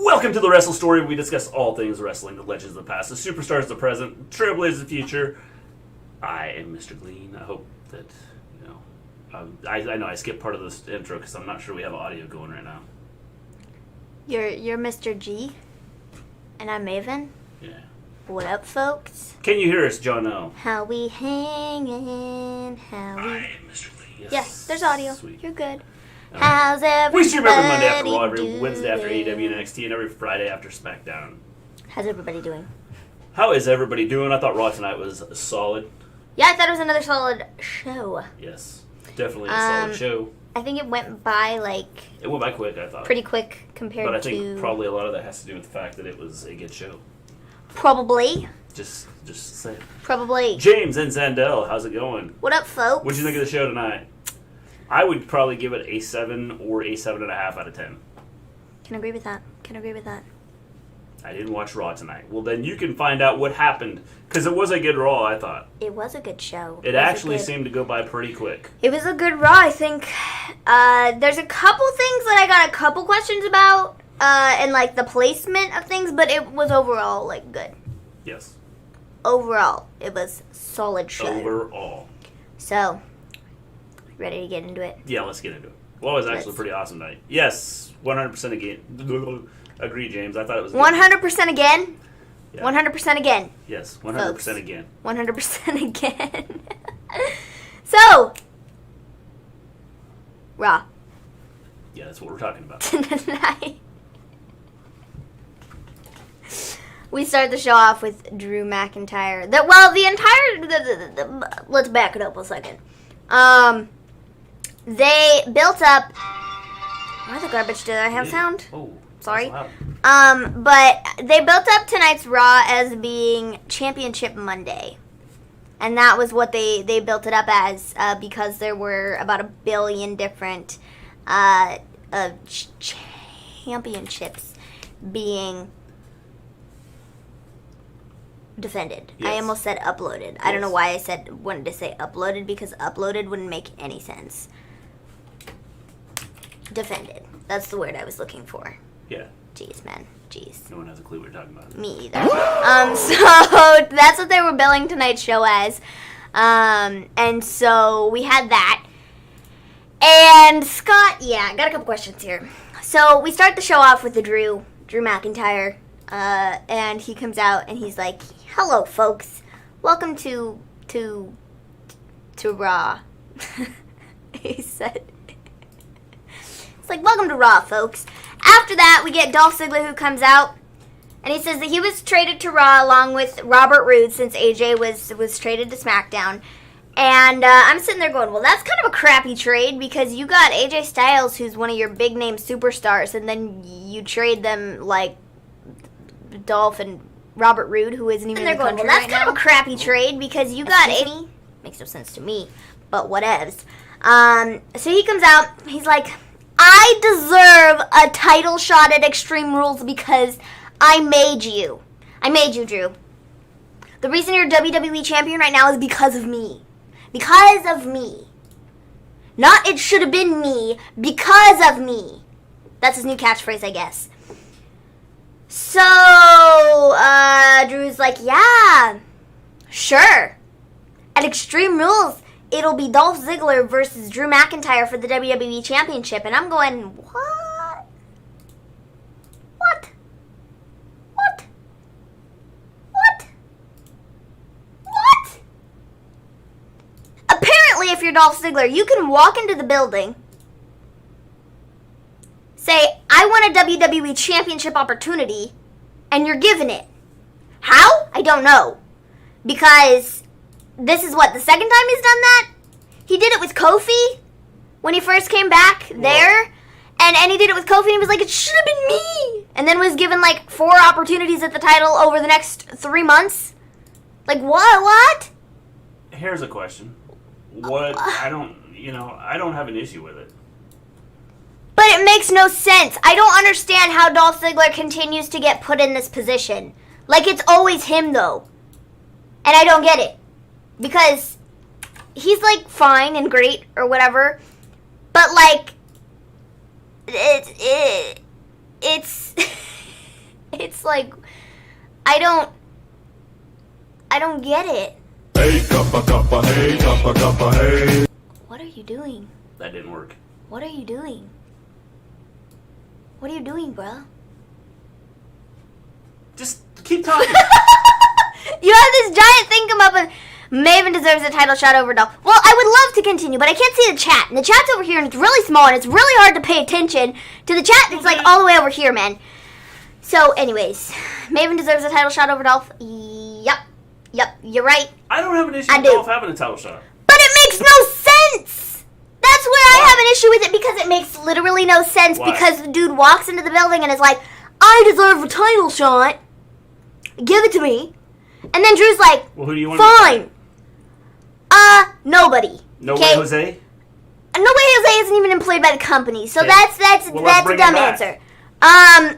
Welcome to the Wrestle Story. We discuss all things wrestling, the legends of the past, the superstars of the present, trailblazers of the future. I am Mr. Gleen. I hope that, I know I skipped part of this intro because I'm not sure we have audio going right now. You're Mr. G, and I'm Maven. Yeah. What up, folks? Can you hear us, John O? How we hanging? How we... I am Mr. Gleen. Yes, there's audio. Sweet. You're good. How's everybody We stream every Monday after Raw, every doing? Wednesday after AEW and NXT, and every Friday after SmackDown. How's everybody doing? How is everybody doing? I thought Raw tonight was solid. Yeah, I thought it was another solid show. Yes, definitely a solid show. I think it went by, It went by quick, I thought. pretty quick compared to... But I think probably a lot of that has to do with the fact that it was a good show. Probably. Just say it. Probably. James and Zandel, how's it going? What up, folks? What'd you think of the show tonight? I would probably give it a 7 or a 7.5 out of 10. Can agree with that. I didn't watch Raw tonight. Well, then you can find out what happened. Because it was a good Raw, I thought. It was a good show. It actually seemed to go by pretty quick. It was a good Raw, I think. There's a couple things that I got a couple questions about, and the placement of things, but it was overall, good. Yes. Overall, it was solid show. Overall. So, ready to get into it? Yeah, let's get into it. Well, it was actually a pretty awesome night. Yes, 100% again. Agree, James. I thought it was 100% again? Yeah. 100% again. Yes, 100% again. 100% again. So, Raw. Yeah, that's what we're talking about. Tonight. We start the show off with Drew McIntyre. Let's back it up a second. They built up... Why the garbage did I have sound? Oh, sorry. But they built up tonight's Raw as being Championship Monday. And that was what they built it up as, because there were about 1 billion different championships being defended. Yes. I almost said uploaded. I don't know why I wanted to say uploaded, because uploaded wouldn't make any sense. Defended. That's the word I was looking for. Yeah. Jeez, man. Jeez. No one has a clue what you're talking about. Me either. So that's what they were billing tonight's show as. And so we had that. And Scott, I got a couple questions here. So we start the show off with the Drew McIntyre. And he comes out and he's like, "Hello, folks. Welcome to Raw." He said, it's like, "Welcome to Raw, folks." After that, we get Dolph Ziggler, who comes out, and he says that he was traded to Raw along with Robert Roode since AJ was traded to SmackDown. And I'm sitting there going, well, that's kind of a crappy trade, because you got AJ Styles, who's one of your big-name superstars, and then you trade them like Dolph and Robert Roode, who isn't even in the country right now. That's kind of a crappy trade, because you got AJ. Makes no sense to me, but whatevs. So he comes out, he's like, "I deserve a title shot at Extreme Rules because I made you. I made you, Drew. The reason you're WWE champion right now is because of me. Because of me. Not it should have been me, because of me." That's his new catchphrase, I guess. So, Drew's like, "Yeah, sure. At Extreme Rules, it'll be Dolph Ziggler versus Drew McIntyre for the WWE Championship." And I'm going, what? What? What? What? What? if you're Dolph Ziggler, you can walk into the building, say, I want a WWE Championship opportunity, and you're given it. How? I don't know. Because this is what, the second time he's done that? He did it with Kofi when he first came back there. And he did it with Kofi and he was like, it should have been me. And then was given like 4 opportunities at the title over the next 3 months. Like what? Here's a question. I don't have an issue with it. But it makes no sense. I don't understand how Dolph Ziggler continues to get put in this position. Like, it's always him, though. And I don't get it. Because he's, like, fine and great or whatever. But, like, it's it's like, I don't get it. Hey, kappa, hey, kappa, hey. What are you doing? That didn't work. What are you doing? What are you doing, bro? Just keep talking. You have this giant thing come up and Maven deserves a title shot over Dolph. Well, I would love to continue, but I can't see the chat. And the chat's over here, and it's really small, and it's really hard to pay attention to the chat. It's like all the way over here, man. So, anyways, Maven deserves a title shot over Dolph. Yep, you're right. I don't have an issue with Dolph having a title shot. But it makes no sense! That's where I have an issue with it, because it makes literally no sense. Why? Because the dude walks into the building and is like, I deserve a title shot. Give it to me. And then Drew's like, well, who do you want fine. Nobody. No way, Jose? No way Jose isn't even employed by the company. So that's a dumb answer. I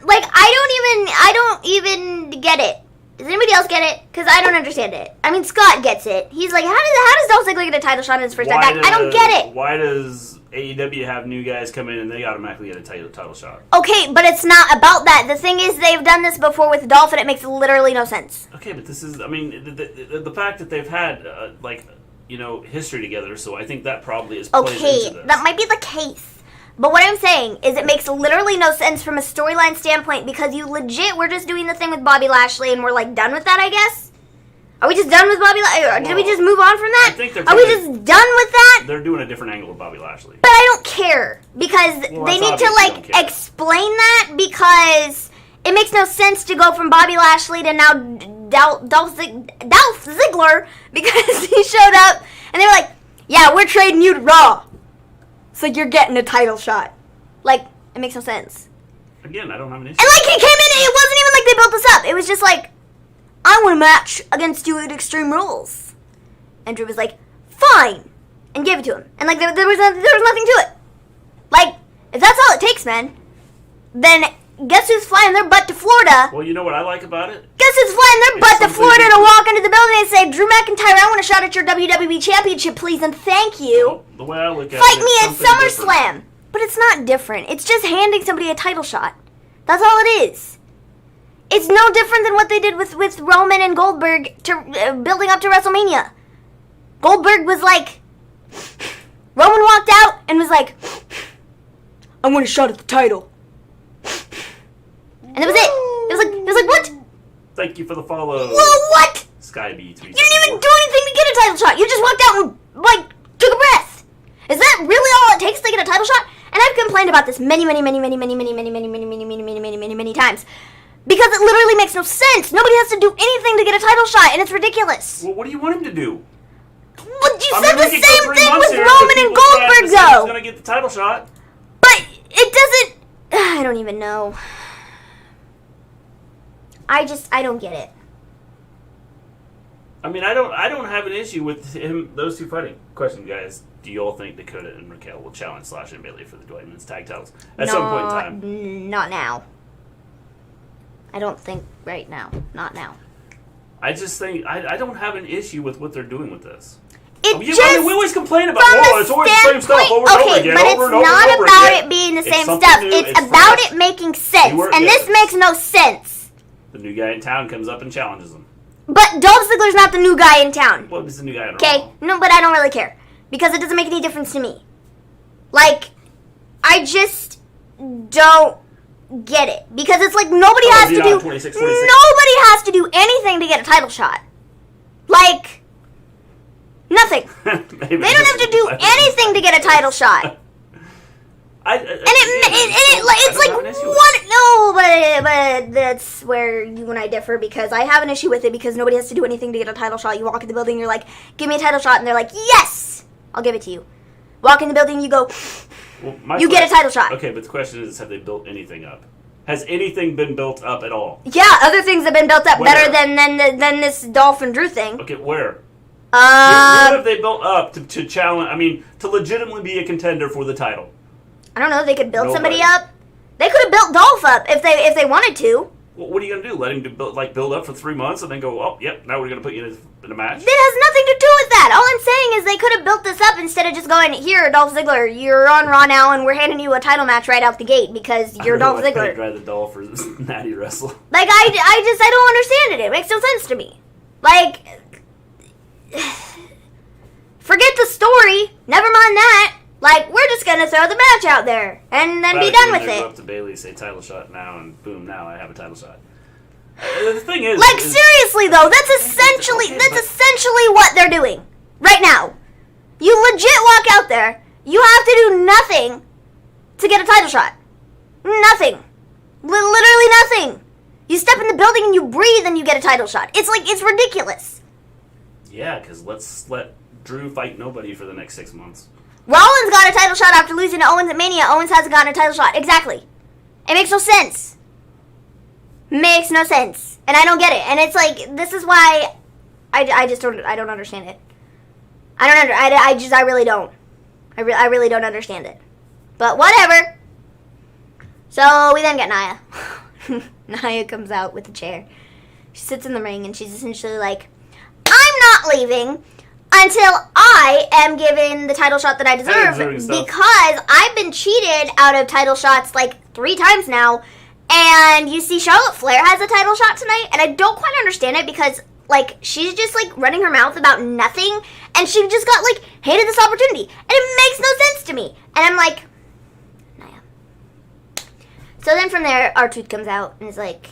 don't even get it. Does anybody else get it? Because I don't understand it. I mean, Scott gets it. He's like, how does Dolph Ziggler get a title shot in his first time back? I don't get it. Why does AEW have new guys come in and they automatically get a title shot? Okay, but it's not about that. The thing is, they've done this before with Dolph, and it makes literally no sense. Okay, but this is, I mean, the fact that they've had, history together, so I think that probably is plays into this. Okay, that might be the case. But what I'm saying is it makes literally no sense from a storyline standpoint because we're just doing the thing with Bobby Lashley and we're like done with that, I guess? Are we just done with Bobby Lashley? Did we just move on from that? I think Are we just done with that? They're doing a different angle with Bobby Lashley. But I don't care because they need to explain that because it makes no sense to go from Bobby Lashley to now Dolph Ziggler because he showed up and they were like, yeah, we're trading you to Raw. So you're getting a title shot. Like, it makes no sense. Again, I don't have an issue. And like, he came in, it wasn't even like they built this up. It was just like, I want to match against you at Extreme Rules. And Drew was like, fine. And gave it to him. And like, there was nothing to it. Like, if that's all it takes, man, then guess who's flying their butt to Florida? Well, you know what I like about it? Guess who's flying their butt to Florida to walk into the building and say, Drew McIntyre, I want a shot at your WWE Championship, please, and thank you. Well, the way I look at Fight it, me at SummerSlam. But it's not different. It's just handing somebody a title shot. That's all it is. It's no different than what they did with Roman and Goldberg to building up to WrestleMania. Goldberg was like, Roman walked out and was like, I want a shot at the title. And that was it. It was like, what? Thank you for the follow. Well, what? Skybeat. You didn't even do anything to get a title shot. You just walked out and, took a breath. Is that really all it takes to get a title shot? And I've complained about this many times. Because it literally makes no sense. Nobody has to do anything to get a title shot, and it's ridiculous. Well, what do you want him to do? Well, you said the same thing with Roman and Goldberg, though. He's going to get the title shot. But it doesn't... I don't even know. I don't get it. I mean, I don't have an issue with those two fighting. Question, guys. Do you all think Dakota and Raquel will challenge Sasha and Bayley for the Women's Tag Titles at some point in time? Not now. I don't think right now. Not now. I just think I don't have an issue with what they're doing with this. We always complain about it's always the same stuff over and over again. But it's not about it being the same stuff. It's about it making sense. And this makes no sense. The new guy in town comes up and challenges them. But Dolph Ziggler's not the new guy in town. Well, he's the new guy in Raw. Okay? No, but I don't really care. Because it doesn't make any difference to me. Like, I just don't get it. Because it's like nobody has to do anything to get a title shot. Like, Nothing. Maybe They don't have to do anything to get a title shot. It's like one. No, but that's where you and I differ, because I have an issue with it because nobody has to do anything to get a title shot. You walk in the building, you're like, give me a title shot, and they're like, yes, I'll give it to you. Walk in the building, you go, you get a title shot. Okay, but the question is, have they built anything up? Has anything been built up at all? Yeah, other things have been built up Where? better than this Dolph and Drew thing. Okay, where? What have they built up to challenge? I mean, to legitimately be a contender for the title. I don't know. They could build Nobody. somebody up. They could have built Dolph up if they wanted to. Well, what are you gonna do? Let him build up for 3 months and then go? Oh, yep. Now we're gonna put you in a match. It has nothing to do with that. All I'm saying is they could have built this up instead of just going, here, Dolph Ziggler, you're on Raw now, and we're handing you a title match right out the gate because you're Dolph Ziggler. I'd rather Dolph or Natty wrestle. Like, I don't understand it. It makes no sense to me. Like, forget the story. Never mind that. Like, we're just gonna throw the match out there and then be done with Go it. up to Bayley, say title shot now, and boom, now I have a title shot. The thing is, Like, seriously though, that's essentially what they're doing right now. You legit walk out there. You have to do nothing to get a title shot. Nothing. Literally nothing. You step in the building and you breathe and you get a title shot. It's ridiculous. Yeah, because let's let Drew fight nobody for the next 6 months. Rollins got a title shot after losing to Owens at Mania. Owens hasn't gotten a title shot. Exactly. It makes no sense. Makes no sense. And I don't get it. And it's like, this is why I don't understand it. I really don't. I really don't understand it. But whatever. So we then get Nia. Nia comes out with a chair. She sits in the ring and she's essentially like, I'm not leaving until I am given the title shot that I deserve, because I've been cheated out of title shots like 3 times now. And you see Charlotte Flair has a title shot tonight, and I don't quite understand it because, like, she's just, like, running her mouth about nothing, and she just got, like, handed this opportunity. And it makes no sense to me. And I'm like, Nia. So then from there, R-Truth comes out and is like,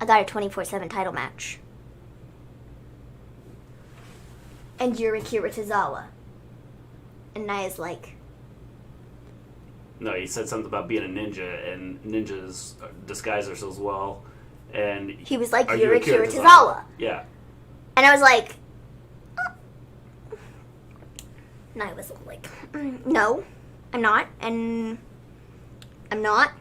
I got a 24/7 title match. And you're Akira Tozawa. And Nia's like, No, he said something about being a ninja, and ninjas disguise themselves well. And he was like, are you're you Akira Tozawa. Yeah. And I was like, Nia was like, no, I'm not, and I'm not.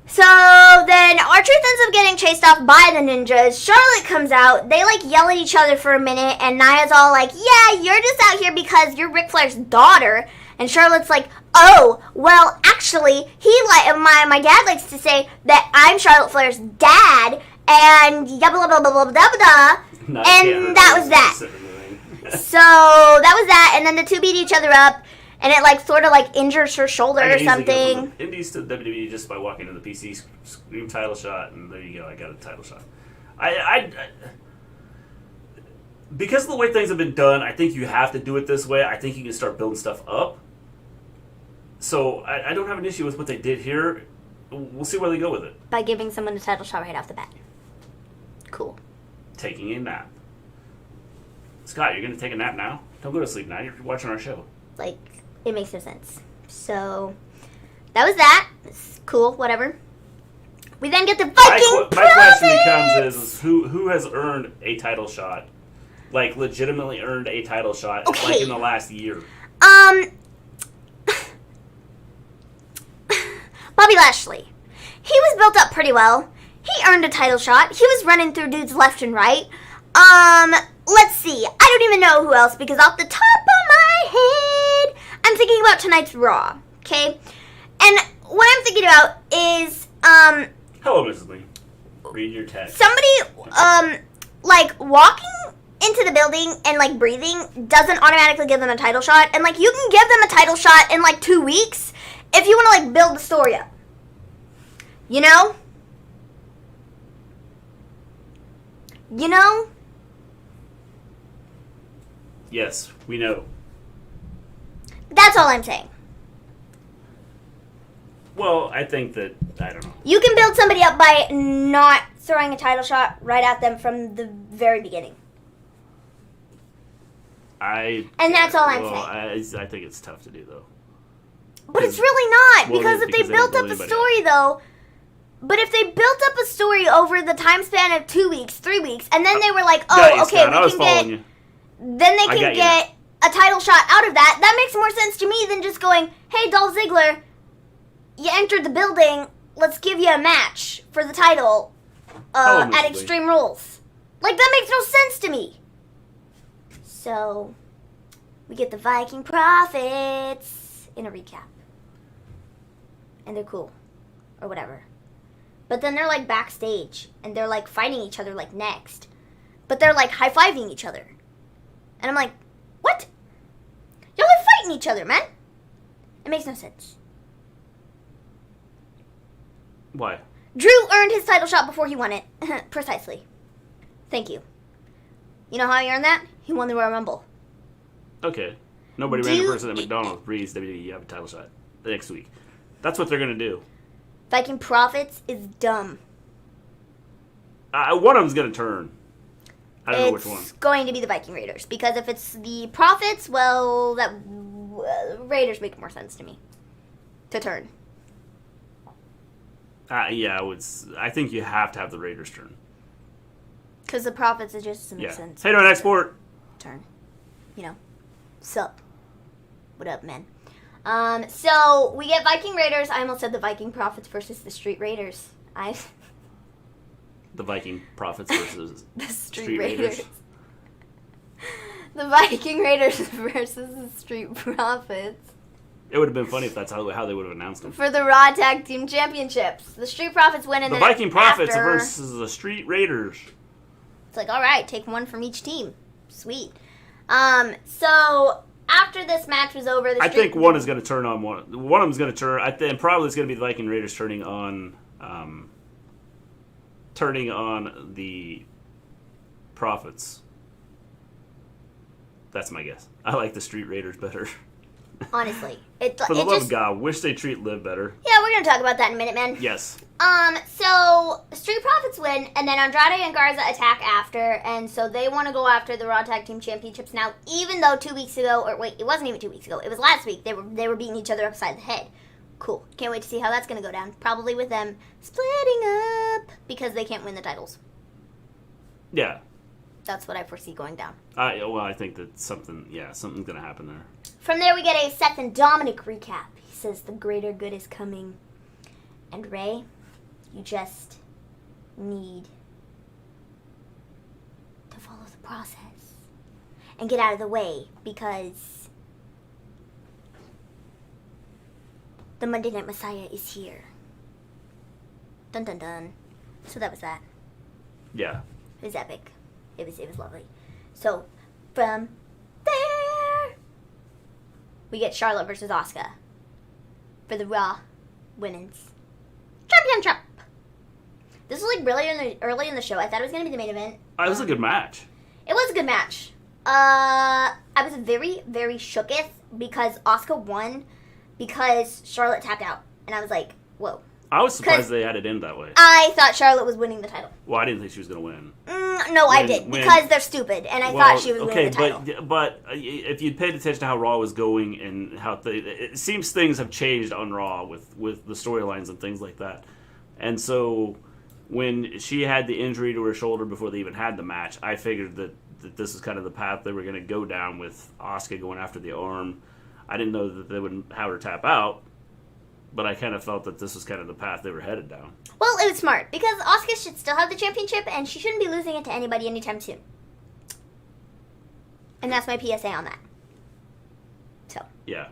So then R-Truth ends up getting chased off by the ninjas. Charlotte comes out. They, like, yell at each other for a minute, and Nia's all like, yeah, you're just out here because you're Ric Flair's daughter. And Charlotte's like, oh, well, actually, my dad likes to say that I'm Charlotte Flair's dad, and blah, blah, blah, blah, blah, blah, blah. And that was that. So that was that, and then the two beat each other up. And it, like, sort of, like, injures her shoulder or something. Indies to WWE just by walking to the PC, scream title shot, and there you go, I got a title shot. Because of the way things have been done, I think you have to do it this way. I think you can start building stuff up. So I don't have an issue with what they did here. We'll see where they go with it. By giving someone a title shot right off the bat. Cool. Taking a nap. Scott, you're going to take a nap now? Don't go to sleep now. You're watching our show. Like, it makes no sense. So, that was that. It's cool, whatever. We then get the Viking My question becomes is who has earned a title shot? Like, legitimately earned a title shot, like, in the last year? Bobby Lashley. He was built up pretty well. He earned a title shot. He was running through dudes left and right. Let's see. I don't even know who else, because off the top of my head, I'm thinking about tonight's Raw, okay? And what I'm thinking about is, Hello, Mrs. Lee. Read your text. Somebody, like, walking into the building and, like, breathing doesn't automatically give them a title shot. And, like, you can give them a title shot in, like, 2 weeks if you want to, like, build the story up. You know? You know? Yes, we know. That's all I'm saying. Well, I think that, I don't know. You can build somebody up by not throwing a title shot right at them from the very beginning. And that's all I'm saying. I think it's tough to do, though. But it's really not, Well, because it is, if they because they built don't up a build story, anybody though... But if they built up a story over the time span of 2 weeks, 3 weeks, and then they were like, Got you, oh, okay, Scott. I we was can following get... you. Then they I can got you get a title shot out of that. That makes more sense to me than just going, hey, Dolph Ziggler, you entered the building, let's give you a match for the title at Extreme Rules. Like, that makes no sense to me. So, we get the Viking Profits in a recap. And they're cool. Or whatever. But then they're, like, backstage. And they're, like, fighting each other, like, next. But they're, like, high-fiving each other. And I'm like, what? Y'all are fighting each other, man. It makes no sense. Why? Drew earned his title shot before he won it. Precisely. Thank you. You know how he earned that? He won the Royal Rumble. Okay. Nobody random person at McDonald's breathes WWE have a title shot the next week. That's what they're going to do. Viking Profits is dumb. One of them's going to turn. I don't know which one. It's going to be the Viking Raiders. Because if it's the Profits, well, that Raiders make more sense to me. To turn. Yeah, I think you have to have the Raiders turn. Because the Profits, it just doesn't make Yeah. sense. Hey, no, export. Turn. You know. Sup. What up, man? So, we get Viking Raiders. I almost said the Viking Profits versus the Street Raiders. The Viking Profits versus the Street Raiders. The Viking Raiders versus the Street Profits. It would have been funny if that's how they would have announced them. For the Raw Tag Team Championships. The Street Profits win in the Viking Profits after. versus the Street Raiders. It's like, alright, take one from each team. Sweet. So, after this match was over, I think one is going to turn on one. One of them is going to turn. And probably it's going to be the Viking Raiders turning on the Profits. That's my guess. I like the Street Raiders better. Honestly. For the love of God, wish they treat Liv better. Yeah, we're going to talk about that in a minute, man. Yes. So, Street Profits win, and then Andrade and Garza attack after, and so they want to go after the Raw Tag Team Championships now, even though 2 weeks ago, or wait, it wasn't even 2 weeks ago, it was last week, they were beating each other upside the head. Cool. Can't wait to see how that's going to go down. Probably with them splitting up, because they can't win the titles. Yeah. That's what I foresee going down. I think that something's going to happen there. From there, we get a Seth and Dominic recap. He says the greater good is coming. And Ray, you just need to follow the process and get out of the way because the Monday Night Messiah is here. Dun dun dun. So that was that. Yeah. It was epic. It was lovely. So, from there, we get Charlotte versus Asuka for the Raw Women's Championship. This was like really early in the show. I thought it was going to be the main event. It was a good match. It was a good match. I was very, very shooketh because Asuka won because Charlotte tapped out. And I was like, whoa. I was surprised they had it end that way. I thought Charlotte was winning the title. Well, I didn't think she was going to win. No, I did. Because they're stupid. And I thought she was winning the title. But if you'd paid attention to how Raw was going and how it seems things have changed on Raw with the storylines and things like that. And so when she had the injury to her shoulder before they even had the match, I figured that this is kind of the path they were going to go down with Asuka going after the arm. I didn't know that they would have her tap out. But I kind of felt that this was kind of the path they were headed down. Well, it was smart, because Asuka should still have the championship, and she shouldn't be losing it to anybody anytime soon. And that's my PSA on that. So. Yeah.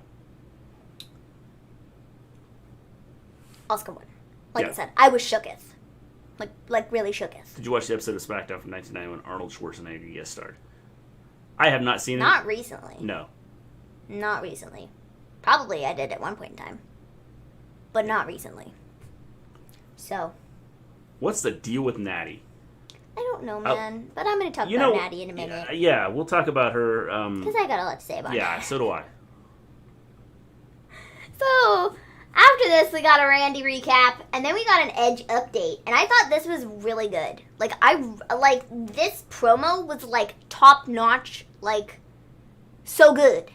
Asuka won. Like I said, I was shooketh. Like really shooketh. Did you watch the episode of SmackDown from 1990 when Arnold Schwarzenegger guest starred? I have not seen it. Not recently. No. Not recently. Probably I did at one point in time. But not recently. So. What's the deal with Natty? I don't know, man. But I'm going to talk about Natty in a minute. Yeah, we'll talk about her. Because I got a lot to say about her. Yeah, so do I. So, after this, we got a Randy recap, and then we got an Edge update. And I thought this was really good. This promo was, top-notch, so good.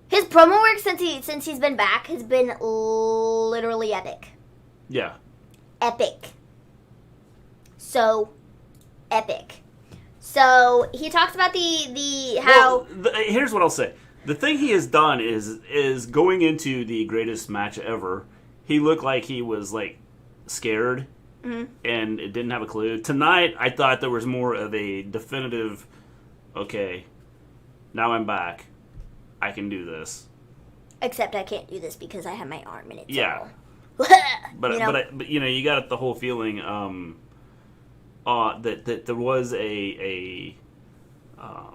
His promo work since he's been back has been literally epic. Yeah. Epic. So epic. So he talks about the how. Well, here's what I'll say. The thing he has done is going into the greatest match ever. He looked like he was like scared and it didn't have a clue. Tonight, I thought there was more of a definitive. Okay, now I'm back. I can do this. Except I can't do this because I have my arm in it. Yeah. But you got the whole feeling that there was a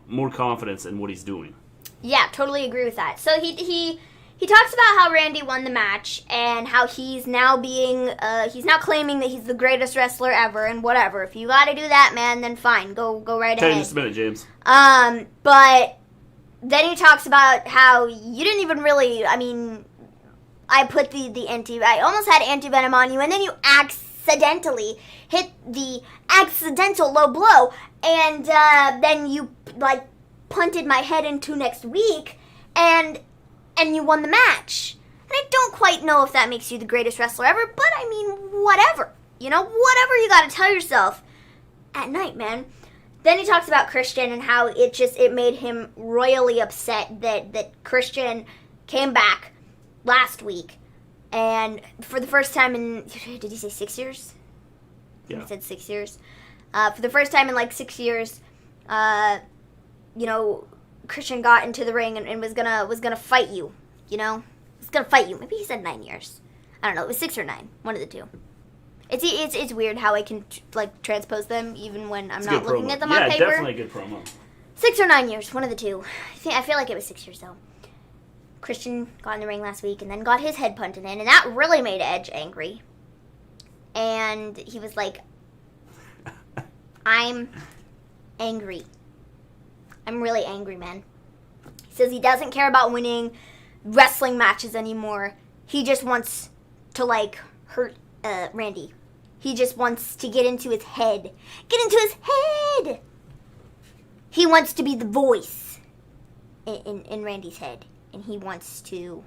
more confidence in what he's doing. Yeah, totally agree with that. So he talks about how Randy won the match and how he's now claiming that he's the greatest wrestler ever and whatever. If you got to do that, man, then fine, go right Tell ahead. you just a minute, James. But then he talks about how you didn't even really. I mean, I put I almost had anti-venom on you, and then you accidentally hit the accidental low blow, and then you like punted my head into next week, and you won the match. And I don't quite know if that makes you the greatest wrestler ever, but I mean, whatever. Whatever you got to tell yourself at night, man. Then he talks about Christian and how it made him royally upset that Christian came back last week, and for the first time in, did he say 6 years? Yeah. He said 6 years. For the first time in like 6 years, Christian got into the ring and was gonna fight you. Was gonna fight you. Maybe he said 9 years. I don't know. It was 6 or 9, one of the two. It's weird how I can transpose them even when I'm not looking at them on paper. Yeah, definitely a good promo. 6 or 9 years, one of the two. I feel like it was 6 years though. Christian got in the ring last week and then got his head punted in, and that really made Edge angry. And he was like, I'm angry. I'm really angry, man. He says he doesn't care about winning wrestling matches anymore. He just wants to, hurt Randy. He just wants to get into his head. Get into his head! He wants to be the voice in Randy's head. And he wants to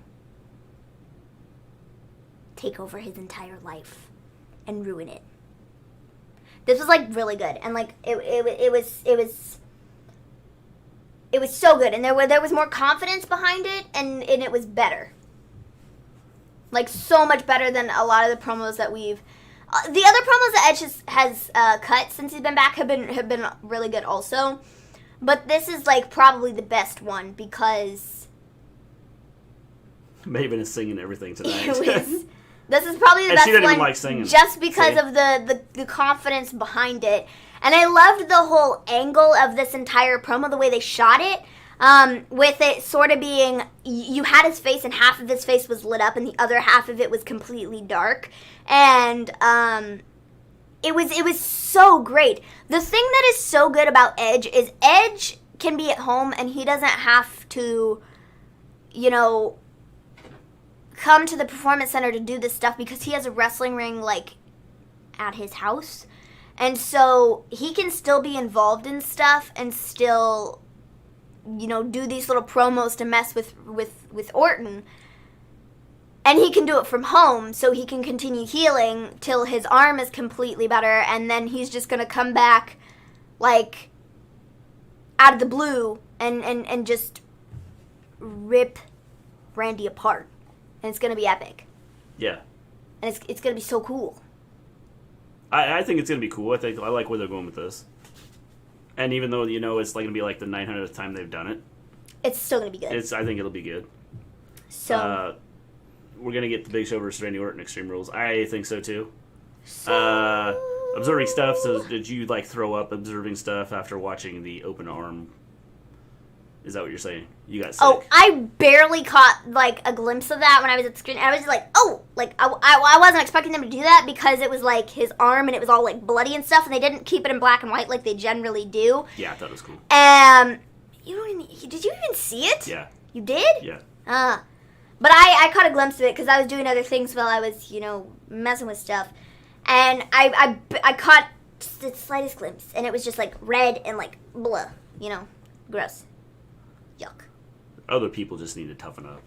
take over his entire life and ruin it. This was really good, and it was so good, and there was more confidence behind it, and it was better. So much better than a lot of the promos that we've. The other promos that Edge has cut since he's been back have been really good also, but this is probably the best one because. Maven is singing everything tonight. This is probably the best she didn't one even like singing. just because of the confidence behind it. And I loved the whole angle of this entire promo, the way they shot it, with it sort of being, you had his face and half of his face was lit up and the other half of it was completely dark. And it was so great. The thing that is so good about Edge is Edge can be at home and he doesn't have to, come to the performance center to do this stuff because he has a wrestling ring at his house, and so he can still be involved in stuff and still do these little promos to mess with Orton, and he can do it from home so he can continue healing till his arm is completely better, and then he's just gonna come back out of the blue and just rip Randy apart. And it's going to be epic. Yeah. And it's going to be so cool. I think it's going to be cool. I like where they're going with this. And even though, it's going to be the 900th time they've done it. It's still going to be good. I think it'll be good. So. We're going to get the Big Show versus Randy Orton Extreme Rules. I think so, too. Observing stuff. So did you, throw up observing stuff after watching the open arm? Is that what you're saying? You got sick. Oh, I barely caught, a glimpse of that when I was at the screen. I was just I wasn't expecting them to do that because it was, his arm and it was all, bloody and stuff, and they didn't keep it in black and white like they generally do. Yeah, I thought it was cool. Did you even see it? Yeah. You did? Yeah. But I caught a glimpse of it because I was doing other things while I was, messing with stuff. And I caught just the slightest glimpse, and it was just, red and, blah, Gross. Yuck. Other people just need to toughen up.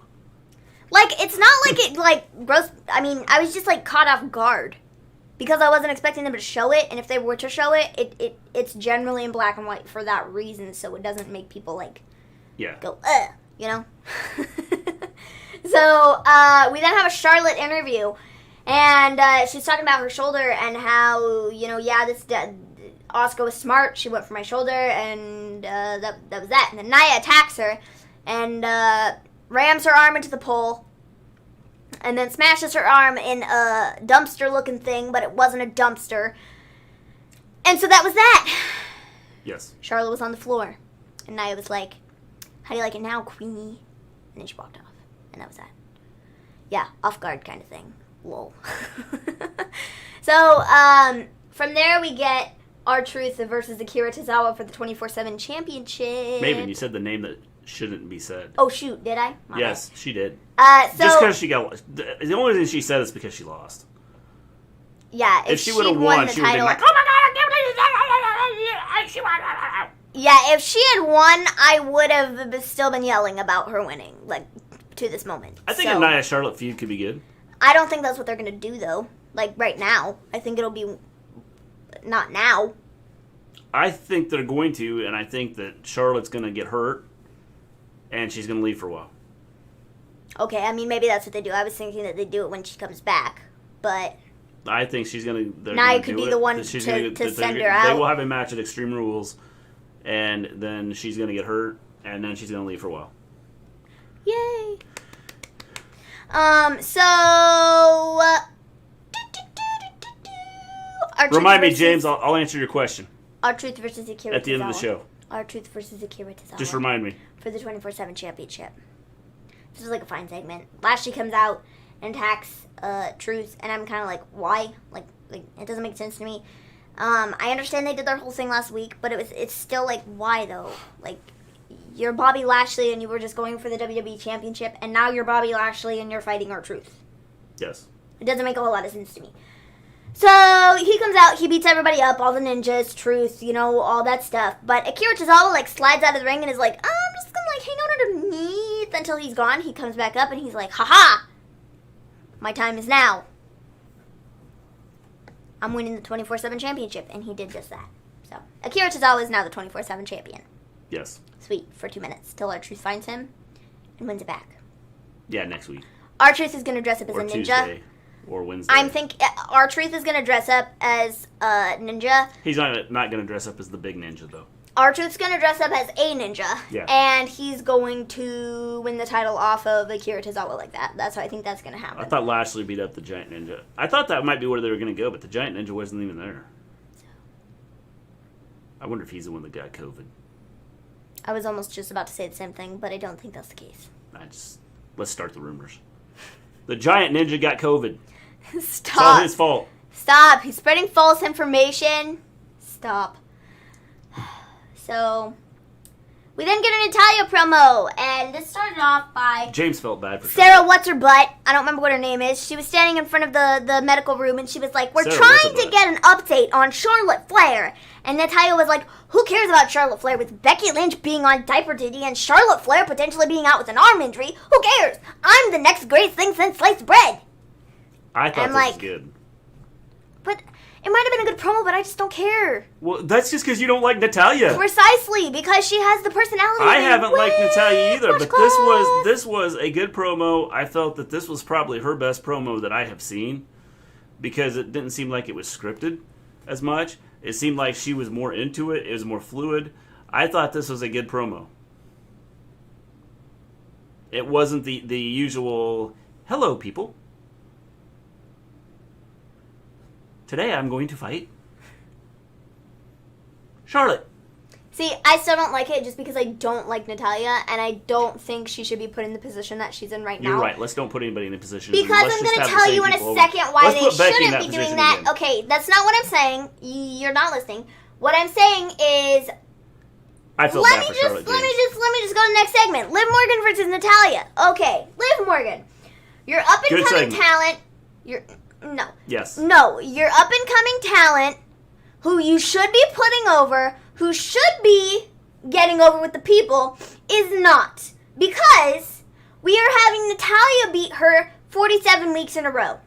Like, it's not like it, like, gross. I mean, I was just, like, caught off guard. Because I wasn't expecting them to show it, and if they were to show it, it's generally in black and white for that reason, so it doesn't make people, like, go, you know? So, we then have a Charlotte interview, and she's talking about her shoulder and how, you know, Asuka was smart, she went for my shoulder, and that was that. And then Nia attacks her, and rams her arm into the pole, and then smashes her arm in a dumpster-looking thing, but it wasn't a dumpster. And so that was that. Yes. Charlotte was on the floor, and Nia was like, "How do you like it now, Queenie?" And then she walked off, and that was that. Yeah, off guard kind of thing. Lol. So, from there we get R-Truth versus Akira Tozawa for the 24/7 championship. Maven, you said the name that shouldn't be said. Oh, shoot, did I? My yes, she did. So, just because she got... The only reason she said is because she lost. Yeah, if she would have won, she would have been like, oh my god, I can't believe she won. Yeah, if she had won, I would have still been yelling about her winning, like, to this moment. I think a Nia Charlotte feud could be good. I don't think that's what they're going to do, though. Like, right now. I think it'll be... Not now. I think they're going to, and I think that Charlotte's going to get hurt, and she's going to leave for a while. Okay, I mean, maybe that's what they do. I was thinking that they do it when she comes back, but... I think she's going to... Nia could be the one to send her out. They will have a match at Extreme Rules, and then she's going to get hurt, and then she's going to leave for a while. Yay! Remind me, James, I'll answer your question. R-Truth versus Akira Tozawa. At the end of the show. R-Truth versus Akira Tozawa. Just remind me. For the 24/7 championship. This is like a fine segment. Lashley comes out and attacks Truth, and I'm kind of like, why? Like it doesn't make sense to me. I understand they did their whole thing last week, but it's still like, why though? Like, you're Bobby Lashley and you were just going for the WWE Championship, and now you're Bobby Lashley and you're fighting R-Truth. Yes. It doesn't make a whole lot of sense to me. So, he comes out, he beats everybody up, all the ninjas, Truth, you know, all that stuff. But Akira Tozawa, like, slides out of the ring and is like, I'm just gonna, like, hang out underneath until he's gone. He comes back up and he's like, haha! My time is now. I'm winning the 24/7 championship. And he did just that. So, Akira Tozawa is now the 24/7 champion. Yes. Sweet, for 2 minutes, till R-Truth finds him and wins it back. Yeah, next week. R-Truth is gonna dress up as or a ninja. Tuesday. Or Wednesday. I'm thinking R-Truth is going to dress up as a ninja. He's not going to dress up as the big ninja, though. R-Truth's going to dress up as a ninja. Yeah. And he's going to win the title off of Akira Tozawa like that. That's how I think that's going to happen. I thought Lashley beat up the Giant Ninja. I thought that might be where they were going to go, but the Giant Ninja wasn't even there. I wonder if he's the one that got COVID. I was almost just about to say the same thing, but I don't think that's the case. Let's start the rumors. The Giant Ninja got COVID. Stop. It's all his fault. Stop. He's spreading false information. Stop. So, we then get an Natalia promo, and this started off by... James felt bad for Sarah What's-Her-Butt. I don't remember what her name is. She was standing in front of the medical room, and she was like, we're trying to get an update on Charlotte Flair. And Natalia was like, who cares about Charlotte Flair with Becky Lynch being on diaper duty and Charlotte Flair potentially being out with an arm injury? Who cares? I'm the next greatest thing since sliced bread. I thought this was good. But it might have been a good promo, but I just don't care. Well, that's just because you don't like Natalia. Precisely, because she has the personality. I haven't liked Natalia either, but this was a good promo. I felt that this was probably her best promo that I have seen, because it didn't seem like it was scripted as much. It seemed like she was more into it. It was more fluid. I thought this was a good promo. It wasn't the usual, hello, people. Today I'm going to fight Charlotte. See, I still don't like it just because I don't like Natalia, and I don't think she should be put in the position that she's in right now. You're right. Let's don't put anybody in a position. Because I'm going to tell you in a second why they shouldn't be doing that. Again. Okay, that's not what I'm saying. You're not listening. What I'm saying is... I feel bad for Charlotte Let me just go to the next segment. Liv Morgan versus Natalia. Okay, Liv Morgan. You're up-and-coming talent. No. Yes. No, you're up-and-coming talent who you should be putting over, who should be getting over with the people is not. Because we are having Natalya beat her 47 weeks in a row.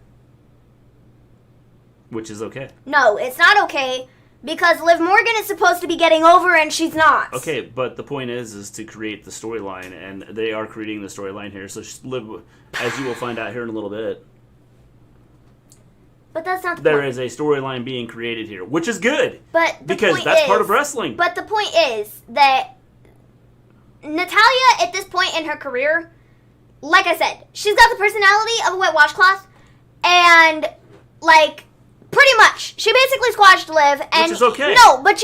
Which is okay. No, it's not okay. Because Liv Morgan is supposed to be getting over and she's not. Okay, but the point is to create the storyline, and they are creating the storyline here. So Liv, as you will find out here in a little bit, but that's not the there point. is a storyline being created here, which is good. But the because point that's is, part of wrestling. But the point is that Natalya, at this point in her career, like I said, she's got the personality of a wet washcloth, and like. Pretty much. She basically squashed Liv. And which is okay. No, but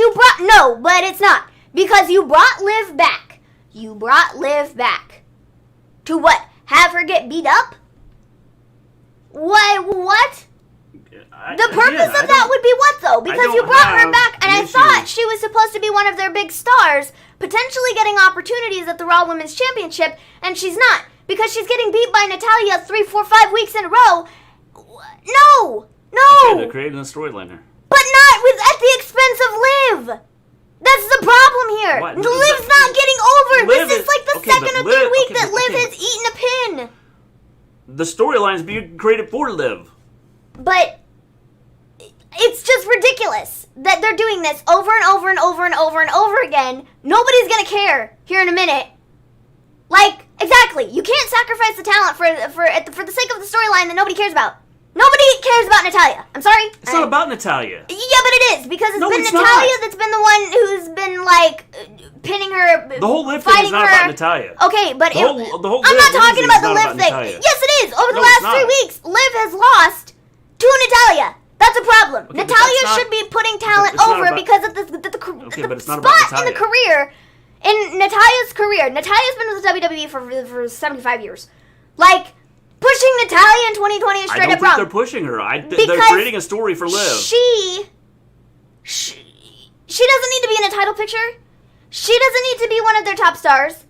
it's not. Because you brought Liv back. You brought Liv back. To what? Have her get beat up? What? The purpose of that would be what, though? Because you brought her back, and I thought she was supposed to be one of their big stars, potentially getting opportunities at the Raw Women's Championship, and she's not. Because she's getting beat by Natalya 3, 4, 5 weeks in a row. No! Okay, they're creating a storyline here. But not at the expense of Liv. That's the problem here. What? Liv's not getting over. Liv This is like the second or third week that Liv has eaten a pin. The storyline is being created for Liv. But it's just ridiculous that they're doing this over and over and over and over and over again. Nobody's gonna care here in a minute. Like, exactly. You can't sacrifice the talent for the sake of the storyline that nobody cares about. Nobody cares about Natalya. I'm sorry. It's not about Natalya. Yeah, but it is, because it's been Natalya not. that's been the one who's been, like, pinning her, the whole Liv thing is not about Natalya. Okay, but the whole I'm not talking about the Liv thing. Natalya. Yes, it is. Over the last 3 weeks, Liv has lost to Natalya. That's a problem. Okay, Natalya should be putting talent over because of the spot in the career, in Natalya's career. Natalya's been with the WWE for 75 years. Like, pushing Natalya in 2020 is straight up wrong. I don't think they're pushing her. They're creating a story for Liv. She doesn't need to be in a title picture. She doesn't need to be one of their top stars.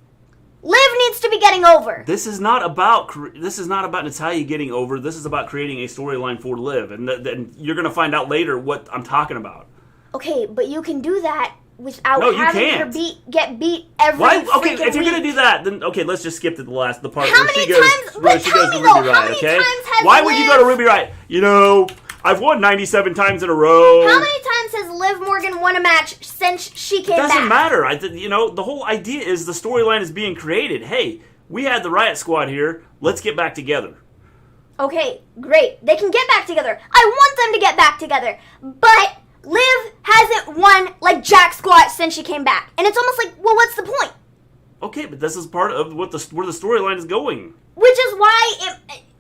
Liv needs to be getting over. This is not about Natalya getting over. This is about creating a storyline for Liv, and then you're going to find out later what I'm talking about. Okay, but you can do that without having her get beat every Okay, if you're week. gonna do that, then okay, let's just skip to the part How where many she goes, times? But tell me though, how many times has Why would you go to Ruby Riott? You know, I've won 97 times in a row. How many times has Liv Morgan won a match since she came back? It doesn't matter. The whole idea is the storyline is being created. Hey, we had the Riot Squad here. Let's get back together. Okay, great. They can get back together. I want them to get back together. But Liv hasn't won like jack squat since she came back. And it's almost like, well, what's the point? Okay, but this is part of where the storyline is going. Which is why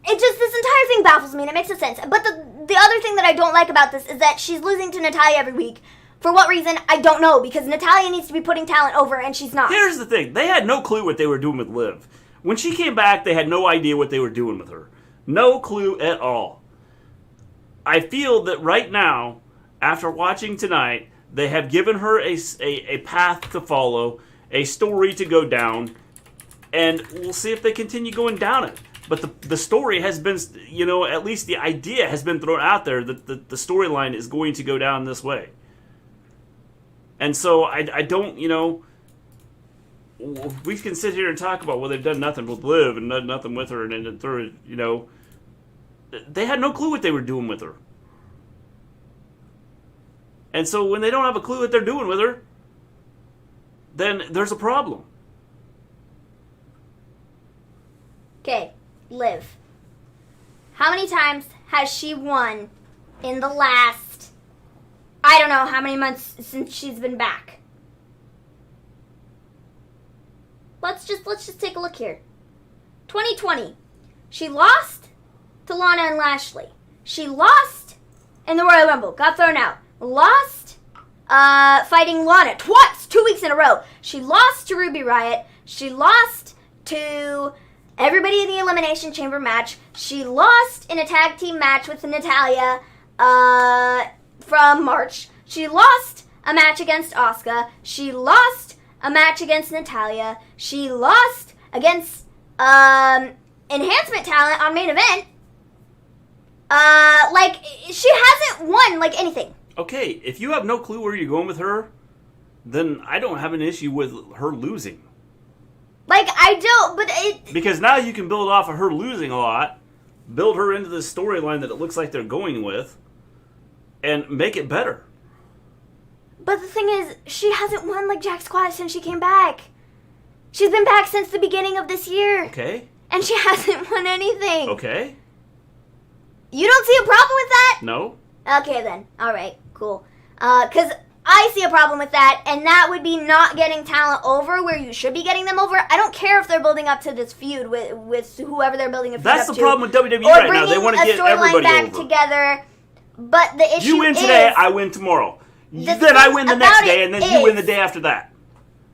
it just, this entire thing baffles me and it makes no sense. But the other thing that I don't like about this is that she's losing to Natalya every week. For what reason, I don't know, because Natalya needs to be putting talent over and she's not. Here's the thing. They had no clue what they were doing with Liv. When she came back, they had no idea what they were doing with her. No clue at all. I feel that right now, after watching tonight, they have given her a path to follow, a story to go down, and we'll see if they continue going down it. But the story has been, at least the idea has been thrown out there that the storyline is going to go down this way. And so I don't, we can sit here and talk about, well, they've done nothing with Liv and done nothing with her, and then they had no clue what they were doing with her. And so when they don't have a clue what they're doing with her, then there's a problem. Okay, Liv. How many times has she won in the last, I don't know how many months since she's been back? Let's just take a look here. 2020. She lost to Lana and Lashley. She lost in the Royal Rumble. Got thrown out. Lost fighting Lana twice, 2 weeks in a row. She lost to Ruby Riott. She lost to everybody in the Elimination Chamber match. She lost in a tag team match with Natalya from March. She lost a match against Asuka. She lost a match against Natalya. She lost against enhancement talent on main event. She hasn't won, anything. Okay, if you have no clue where you're going with her, then I don't have an issue with her losing. Like, I don't, but it... Because now you can build off of her losing a lot, build her into this storyline that it looks like they're going with, and make it better. But the thing is, she hasn't won like jack squat since she came back. She's been back since the beginning of this year. Okay. And she hasn't won anything. Okay. You don't see a problem with that? No. Okay then. Alright, cool. Because I see a problem with that, and that would be not getting talent over where you should be getting them over. I don't care if they're building up to this feud with whoever they're building a feud That's up the to. problem with WWE or right now. They want to bringing get a storyline everybody back over. together. But the issue You win is... today, I win tomorrow. Then I win the next day, and then you win the day after that.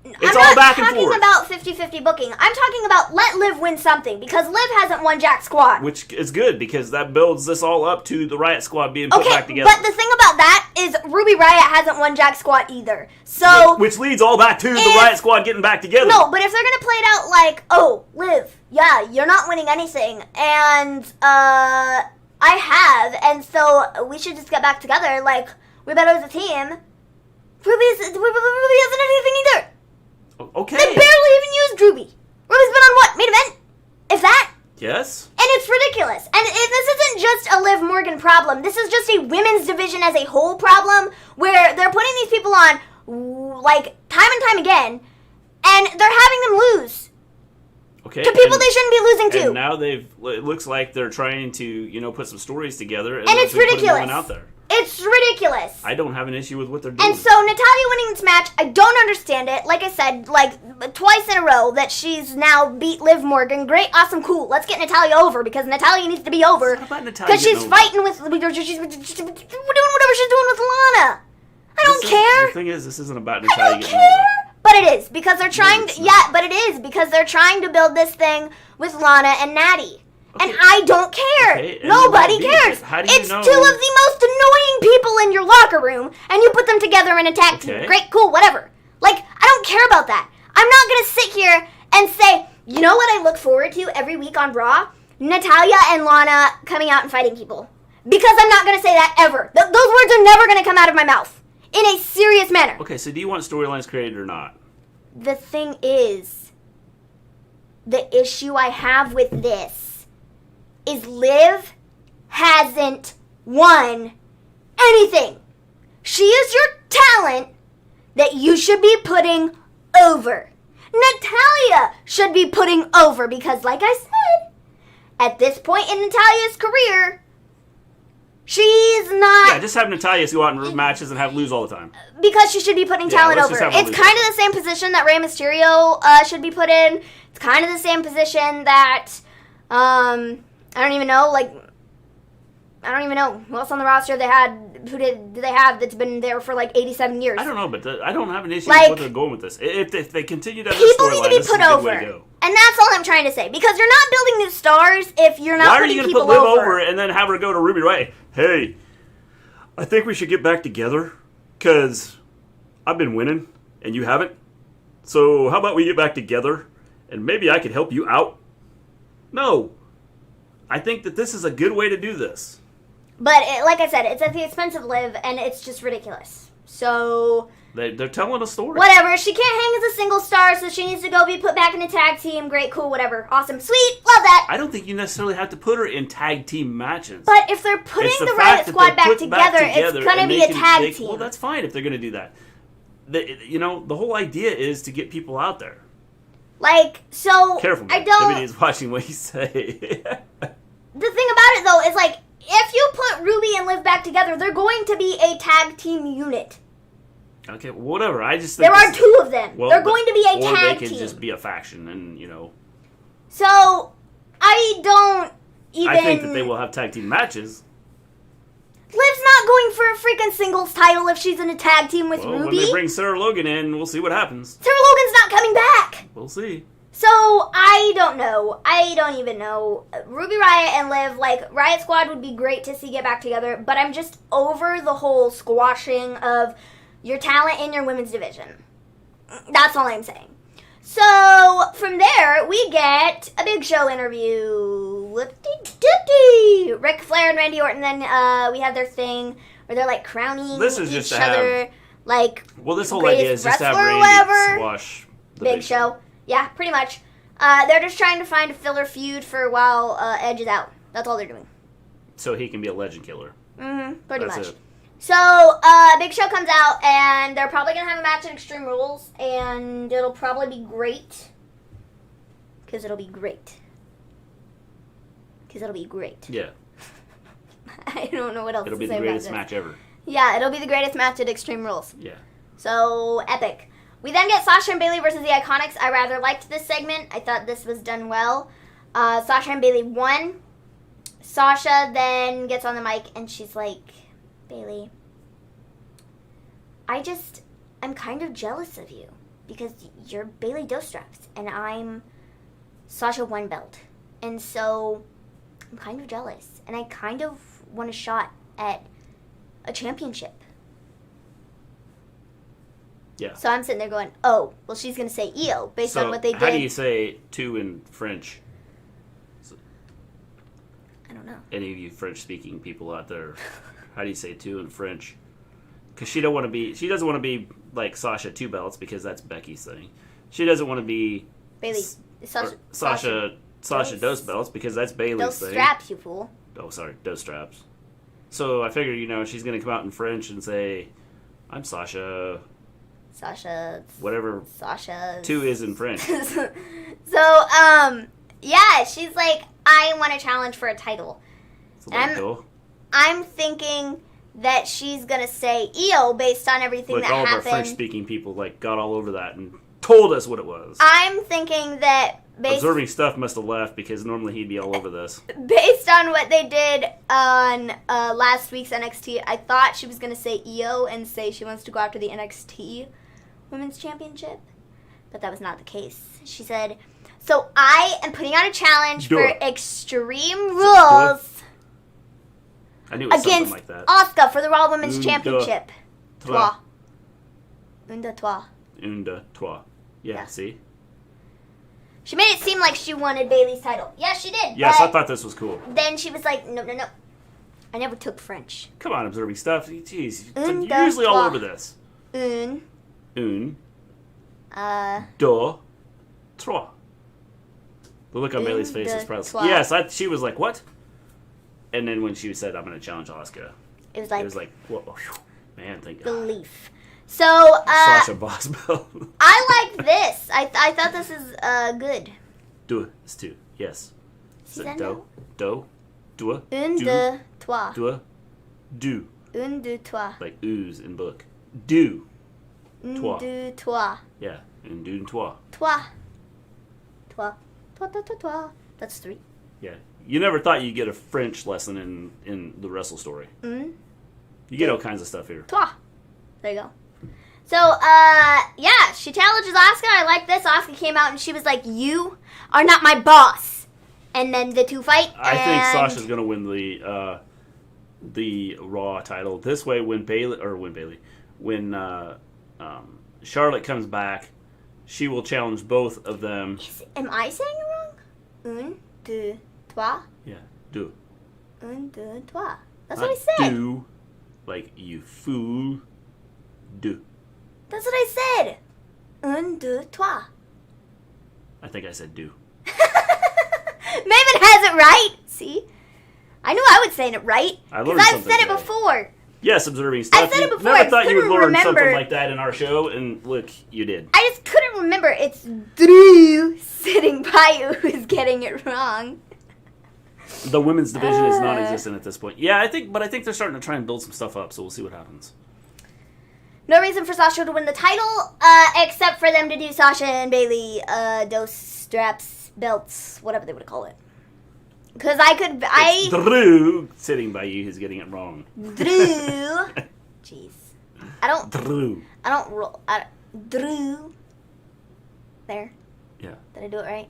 It's all back and forth. I'm not talking about 50-50 booking. I'm talking about let Liv win something, because Liv hasn't won jack squad. Which is good, because that builds this all up to the Riot Squad being put back together. But the thing about that is Ruby Riot hasn't won jack squad either. So Which leads all back to the Riot Squad getting back together. no, but if they're gonna play it out like, oh, Liv, yeah, you're not winning anything, and I have, and so we should just get back together. Like, we're better as a team. Ruby hasn't anything either. Okay. They barely even used Ruby. Ruby's been on what? Main event? If that? Yes. And it's ridiculous. And this isn't just a Liv Morgan problem. This is just a women's division as a whole problem where they're putting these people on, like, time and time again, and they're having them lose. Okay. To people they shouldn't be losing to. And now it looks like they're trying to, put some stories together. And it's ridiculous. Out there. It's ridiculous. I don't have an issue with what they're doing. And so Natalya winning this match, I don't understand it. Like I said, like twice in a row that she's now beat Liv Morgan. Great, awesome, cool. Let's get Natalya over because Natalya needs to be over. It's not about Natalya Because she's getting fighting with, she's doing whatever she's doing with Lana. I don't care. The thing is, this isn't about I Natalya don't getting care. But it is because they're trying it's to. not. Yeah, but it is because they're trying to build this thing with Lana and Natty. And Okay. I don't care. Okay, and Nobody it won't be, cares. but how do you It's know? two of the most annoying people in your locker room, and you put them together in a tag team. Okay. Great, cool, whatever. Like, I don't care about that. I'm not going to sit here and say, you know what I look forward to every week on Raw? Natalya and Lana coming out and fighting people. Because I'm not going to say that ever. Those words are never going to come out of my mouth. In a serious manner. Okay, so do you want storylines created or not? The thing is, the issue I have with this is Liv hasn't won anything. She is your talent that you should be putting over. Natalya should be putting over because, like I said, at this point in Natalya's career, she's not... Yeah, just have Natalya go out and matches and have lose all the time. Because she should be putting talent let's over. just have her It's lose kind it. of the same position that Rey Mysterio should be put in. It's kind of the same position that, I don't even know, who else on the roster they had, do they have that's been there for like 87 years? I don't know, but I don't have an issue Like, with what they're going with this. If they continue down this People need storyline, to be this is a put good over. way to go. And that's all I'm trying to say. Because you're not building new stars if you're not Why are putting you going to people put Liv over. over and then have her go to Ruby Riott? Hey, I think we should get back together because I've been winning and you haven't. So how about we get back together and maybe I could help you out? No. I think that this is a good way to do this. But like I said, it's at the expense of Liv, and it's just ridiculous. So... They're telling a story. Whatever. She can't hang as a single star, so she needs to go be put back in a tag team. Great, cool, whatever. Awesome. Sweet. Love that. I don't think you necessarily have to put her in tag team matches. But if they're putting It's the fact Riot that Squad they're back put together, it's going to and be they a can- tag they- team. Well, that's fine if they're going to do that. The whole idea is to get people out there. Like, so... Careful, I man. don't... Everybody's watching what you say. The thing about it, though, is like, if you put Ruby and Liv back together, they're going to be a tag team unit. Okay, whatever. I just think There are two of them. Well, they're going to be a or tag they could team. just be a faction, and So, I don't even... I think that they will have tag team matches. Liv's not going for a freaking singles title if she's in a tag team with Well, Ruby. when they bring Sarah Logan in, we'll see what happens. Sarah Logan's not coming back. We'll see. So, I don't know. I don't even know. Ruby Riott and Liv, like, Riot Squad would be great to see get back together, but I'm just over the whole squashing of your talent in your women's division. That's all I'm saying. So, from there, we get a Big Show interview. Ric Flair and Randy Orton, then we have their thing where they're, like, crowning This is each just to other. have like Well, this whole greatest idea is just to have wrestler or Randy whatever. squash the Big Show. Yeah, pretty much. They're just trying to find a filler feud for while Edge is out. That's all they're doing. So he can be a legend killer. Pretty That's much. it. So, Big Show comes out, and they're probably going to have a match at Extreme Rules, and it'll probably be great. Because it'll be great. Yeah. I don't know what else It'll to be say the about greatest this. match ever. Yeah, it'll be the greatest match at Extreme Rules. Yeah. So, epic. We then get Sasha and Bayley versus the IIconics. I rather liked this segment. I thought this was done well. Sasha and Bayley won. Sasha then gets on the mic and she's like, Bayley, I'm kind of jealous of you because you're Bayley Dostraps and I'm Sasha One Belt. And so I'm kind of jealous and I kind of want a shot at a championship. Yeah. So I'm sitting there going, oh, well, she's going to say EO based on what they did. How do you say two in French? I don't know. Any of you French-speaking people out there, how do you say two in French? Because she doesn't want to be like Sasha Two Belts because that's Becky's thing. She doesn't want to be Bayley. Sasha Dos Belts because that's Bayley's Those thing. straps, you fool. Oh, sorry, Dos Straps. So I figured, she's going to come out in French and say, I'm Sasha... Sasha. Whatever. Sasha. Two is in French. Yeah, she's like, I want a challenge for a title. So cool. I'm thinking that she's gonna say EO based on everything Look, that all happened. of our French-speaking people got all over that and told us what it was. I'm thinking that Observing Stuff must have left because normally he'd be all over this. based on what they did on last week's NXT, I thought she was gonna say EO and say she wants to go after the NXT Women's Championship, but that was not the case. She said, so I am putting out a challenge for Extreme Rules I knew it was something against like that. Asuka for the Raw Women's Championship. Trois. Un, deux, trois. Un, deux, trois. Yeah, see? She made it seem like she wanted Bayley's title. Yeah, she did. Yes, but I thought this was cool. then she was like, no. I never took French. Come on, Observing Stuff. Jeez, Un, you're usually all deux, over this. Un. Un, deux, trois. The look on Bayley's face is probably... trois. Yes, she was like, what? And then when she said, I'm going to challenge Asuka, It was like whoa, whew, man, thank God. belief. So, Sasha Boss Belt. I like this. I thought this is good. Deux, it's two, yes. See So, that deux, deux, deux, Un, deux, deux, trois. deux, deux. Un, deux, trois. Like ooze in book. Deux. Un, Trois. deux, trois. Yeah, and deux and trois. Trois. Trois. Trois, trois, trois, trois. That's three. Yeah. You never thought you'd get a French lesson in the Wrestle Story. Un, You get all kinds of stuff here. trois. There you go. So, yeah, she challenges Asuka. I like this. Asuka came out and she was like, you are not my boss. And then the two fight. I think Sasha's going to win the Raw title. This way, when Charlotte comes back, she will challenge both of them. Am I saying it wrong? Un, deux, trois. Yeah, deux. Un, deux, trois. That's Not what I said. Do, like you fool. Do. That's what I said. Un, deux, trois. I think I said do. Maven has it right. See? I knew I was saying it right. I Because learned I've something said it today. before. Yes, observing stuff. I said it You before, never I thought you would couldn't learn something remember. like that in our show, and look, you did. I just couldn't remember. It's Drew sitting by you who's getting it wrong. The women's division is non-existent at this point. Yeah, I think they're starting to try and build some stuff up, so we'll see what happens. No reason for Sasha to win the title, except for them to do Sasha and Bayley, those straps, belts, whatever they would call it. Because It's Drew sitting by you who's getting it wrong. Drew. Jeez. Drew. Drew. There. Yeah. Did I do it right?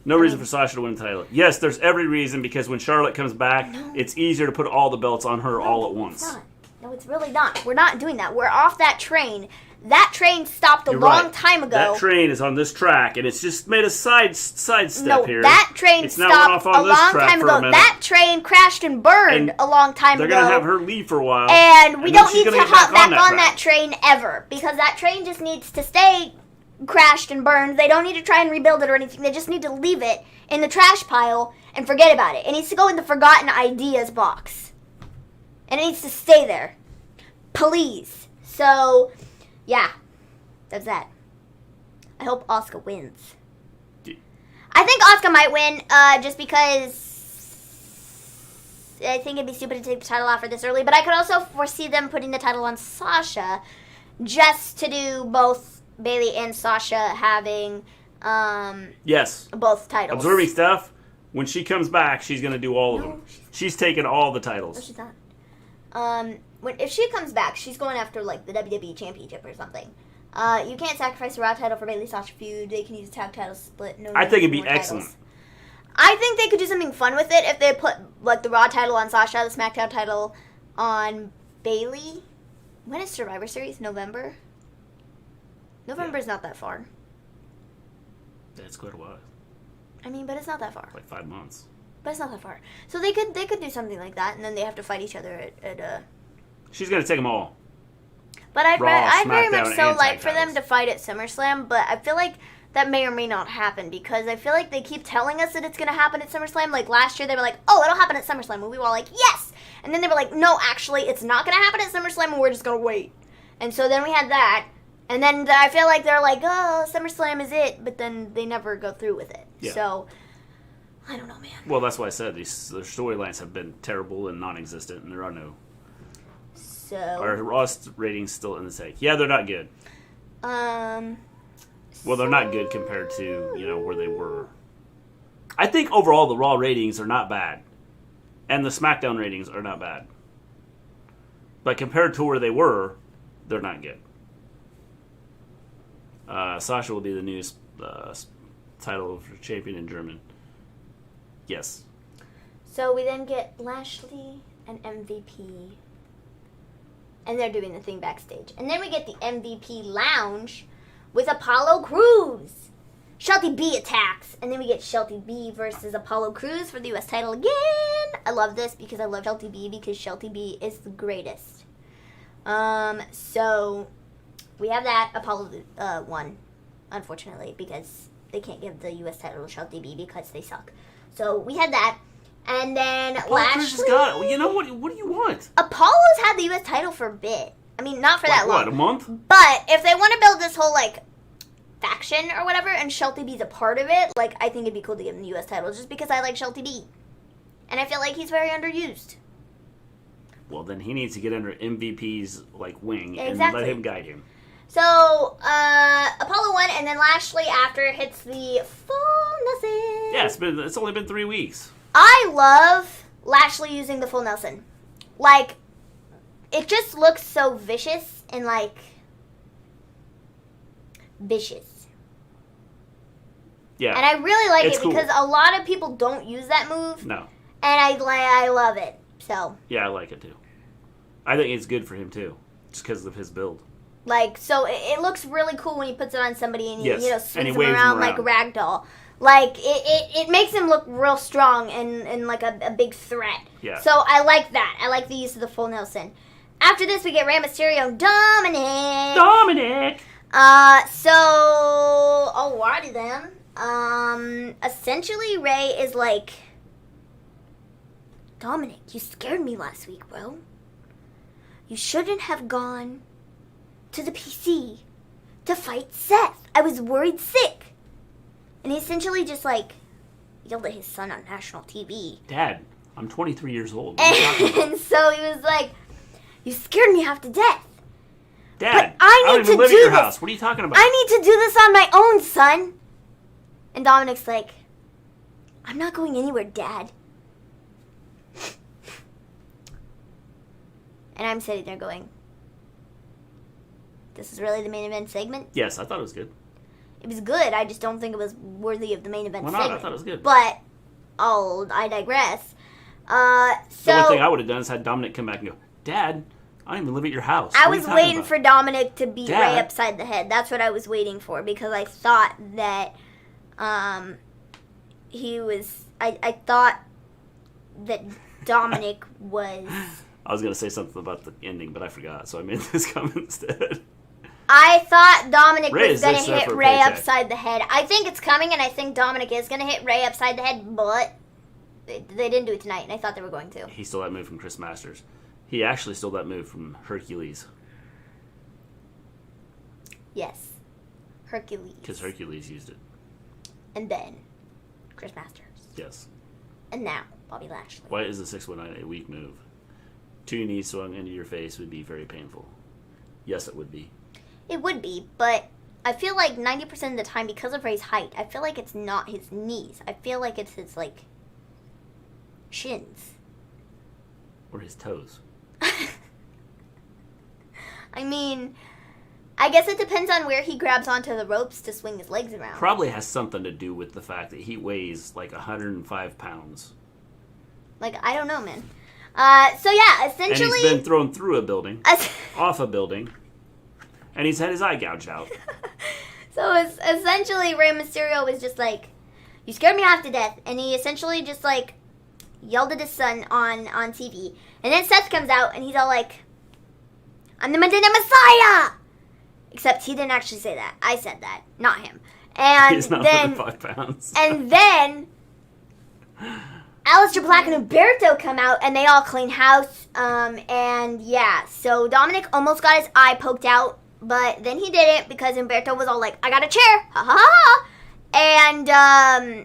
No reason for Sasha to win the title. Yes, there's every reason because when Charlotte comes back, it's easier to put all the belts on her all at once. It's not. No, it's really not. We're not doing that. We're off that train That train stopped a You're long right. time ago. That train is on this track, and it's just made a sidestep No, here. that train It's now went stopped off on a this long track time for a ago. minute. That train crashed and burned And a long time They're ago. going to have her leave for a while. And we then don't she's need to gonna get hop back on track. that train ever. Because that train just needs to stay crashed and burned. They don't need to try and rebuild it or anything. They just need to leave it in the trash pile and forget about it. It needs to go in the forgotten ideas box. And it needs to stay there. Please. So, yeah. That's that. I hope Asuka wins. I think Asuka might win, just because I think it'd be stupid to take the title off her this early. But I could also foresee them putting the title on Sasha, just to do both Bayley and Sasha having Yes. both titles. Observing stuff. When she comes back, she's going to do all of No, them. She's taking all the titles. No, she's not. If she comes back, she's going after like the WWE Championship or something. You can't sacrifice the Raw title for Bayley Sasha feud. They can use a tag title split. No, I think it'd be more excellent. titles. I think they could do something fun with it if they put like the Raw title on Sasha, the SmackDown title on Bayley. When is Survivor Series? November. November's not that far. That's quite a while. I mean, but it's not that far. Like 5 months. But it's not that far. So they could do something like that, and then they have to fight each other at She's going to take them all. But I'd Raw, very SmackDown, much so and like tag for them titles. to fight at SummerSlam, but I feel like that may or may not happen because I feel like they keep telling us that it's going to happen at SummerSlam. Like last year they were like, oh, it'll happen at SummerSlam. And we were all like, yes! And then they were like, no, actually, it's not going to happen at SummerSlam and we're just going to wait. And so then we had that. And then I feel like they're like, oh, SummerSlam is it. But then they never go through with it. Yeah. So, I don't know, man. Well, that's why I said their storylines have been terrible and non-existent, and there are no. So. Our Raw ratings still in the tank. Yeah, they're not good. Well, they're not good compared to, where they were. I think overall the Raw ratings are not bad. And the SmackDown ratings are not bad. But compared to where they were, they're not good. Sasha will be the newest title champion in German. Yes. So we then get Lashley and MVP. And they're doing the thing backstage. And then we get the MVP lounge with Apollo Crews. Shelty B attacks. And then we get Shelty B versus Apollo Crews for the U.S. title again. I love this because I love Shelty B because Shelty B is the greatest. So we have that. Apollo won, unfortunately, because they can't give the U.S. title to Shelty B because they suck. So we had that. And then Apollo Crews Lashley. has got it. You know what? What do you want? Apollo's had the U.S. title for a bit. I mean, not for that long. What, a month? But if they want to build this whole, faction or whatever, and Shelty B's a part of it, I think it'd be cool to give him the U.S. title just because I like Shelty B. And I feel like he's very underused. Well, then he needs to get under MVP's, wing and Exactly. let him guide him. So, Apollo won, and then Lashley after hits the full Nelson. Yeah, it's only been 3 weeks. I love Lashley using the full Nelson. It just looks so vicious and, vicious. Yeah. And I really like It's it cool. because a lot of people don't use that move. No. And I love it. So, Yeah, I like it too. I think it's good for him too, just because of his build. so it looks really cool when he puts it on somebody and he, Yes, and swings he him waves around him like a around. ragdoll. It makes him look real strong and like a big threat. Yeah. So I like that. I like the use of the full Nelson. After this, we get Rey Mysterio, Dominic. So alrighty then. Essentially, Rey is like, Dominic, you scared me last week, bro. You shouldn't have gone to the PC to fight Seth. I was worried sick. And he essentially just yelled at his son on national TV. Dad, I'm 23 years old. What are you talking about? And so he was like, you scared me half to death. Dad, But I need don't even to live do at your this. house. What are you talking about? I need to do this on my own, son. And Dominic's like, I'm not going anywhere, Dad. And I'm sitting there going, this is really the main event segment? Yes, I thought it was good. It was good. I just don't think it was worthy of the main event Why not? I segment. thought it was good. But, I digress. The one thing I would have done is had Dominic come back and go, Dad, I don't even live at your house. I What are you was talking waiting about? for Dominic to beat Dad. Ray upside the head. That's what I was waiting for because I thought that he was. I thought that Dominic was. I was going to say something about the ending, but I forgot, so I made this comment instead. I thought Dominic Ray was is going to just there hit for a Ray paycheck. upside the head. I think it's coming, and I think Dominic is going to hit Ray upside the head, but they didn't do it tonight, and I thought they were going to. He stole that move from Chris Masters. He actually stole that move from Hercules. Yes. Hercules. Because Hercules used it. And then Chris Masters. Yes. And now Bobby Lashley. Why is the 619 a weak move? 2 knees swung into your face would be very painful. Yes, it would be. It would be, but I feel like 90% of the time, because of Ray's height, I feel like it's not his knees. I feel like it's his, like, shins. Or his toes. I mean, I guess it depends on where he grabs onto the ropes to swing his legs around. Probably has something to do with the fact that he weighs like 105 pounds. Like, I don't know, man. So yeah, essentially... And he's been thrown through a building, off a building, and he's had his eye gouged out. So it's essentially Rey Mysterio was just like, you scared me half to death. And he essentially just like yelled at his son on TV. And then Seth comes out and he's all like, I'm the Medina Messiah! Except he didn't actually say that. I said that, not him. And He's not then, 105 pounds. And then Aleister Black and Humberto come out and they all clean house. And yeah, so Dominic almost got his eye poked out. But then he didn't because Humberto was all like, I got a chair. Ha ha ha.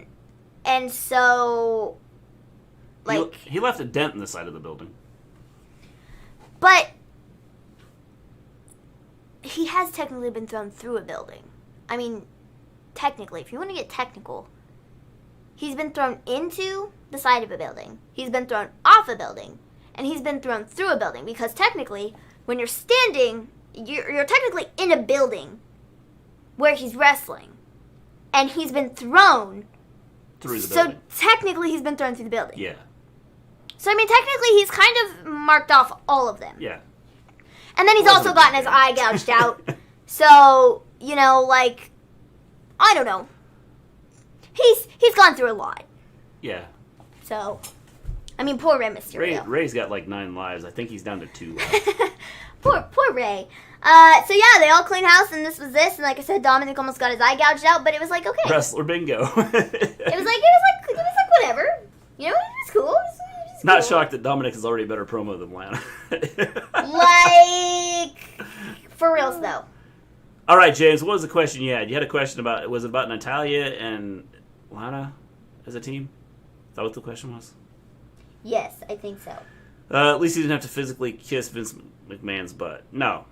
And so, like... He left a dent in the side of the building. But he has technically been thrown through a building. I mean, technically, if you want to get technical, he's been thrown into the side of a building. He's been thrown off a building. And he's been thrown through a building. Because technically, when you're standing... You're technically in a building where he's wrestling, and he's been thrown Through the building. So technically, he's been thrown through the building. Yeah. So I mean, technically, he's kind of marked off all of them. Yeah. And then he's also gotten his eye gouged out. So you know, like, I don't know. He's gone through a lot. Yeah. So, I mean, poor Rey Mysterio. Ray's got like 9 lives. I think he's down to 2 left. Poor Ray. So yeah, they all clean house, and this was this, and like I said, Dominic almost got his eye gouged out, but it was like okay. Wrestler bingo. It was like whatever. You know, it was cool. It was Not cool. shocked that Dominic is already a better promo than Lana. Like, for reals though. All right, James. What was the question you had? You had a question about was it about Natalya and Lana as a team? Is that what the question was? Yes, I think so. At least he didn't have to physically kiss Vince McMahon's butt. No.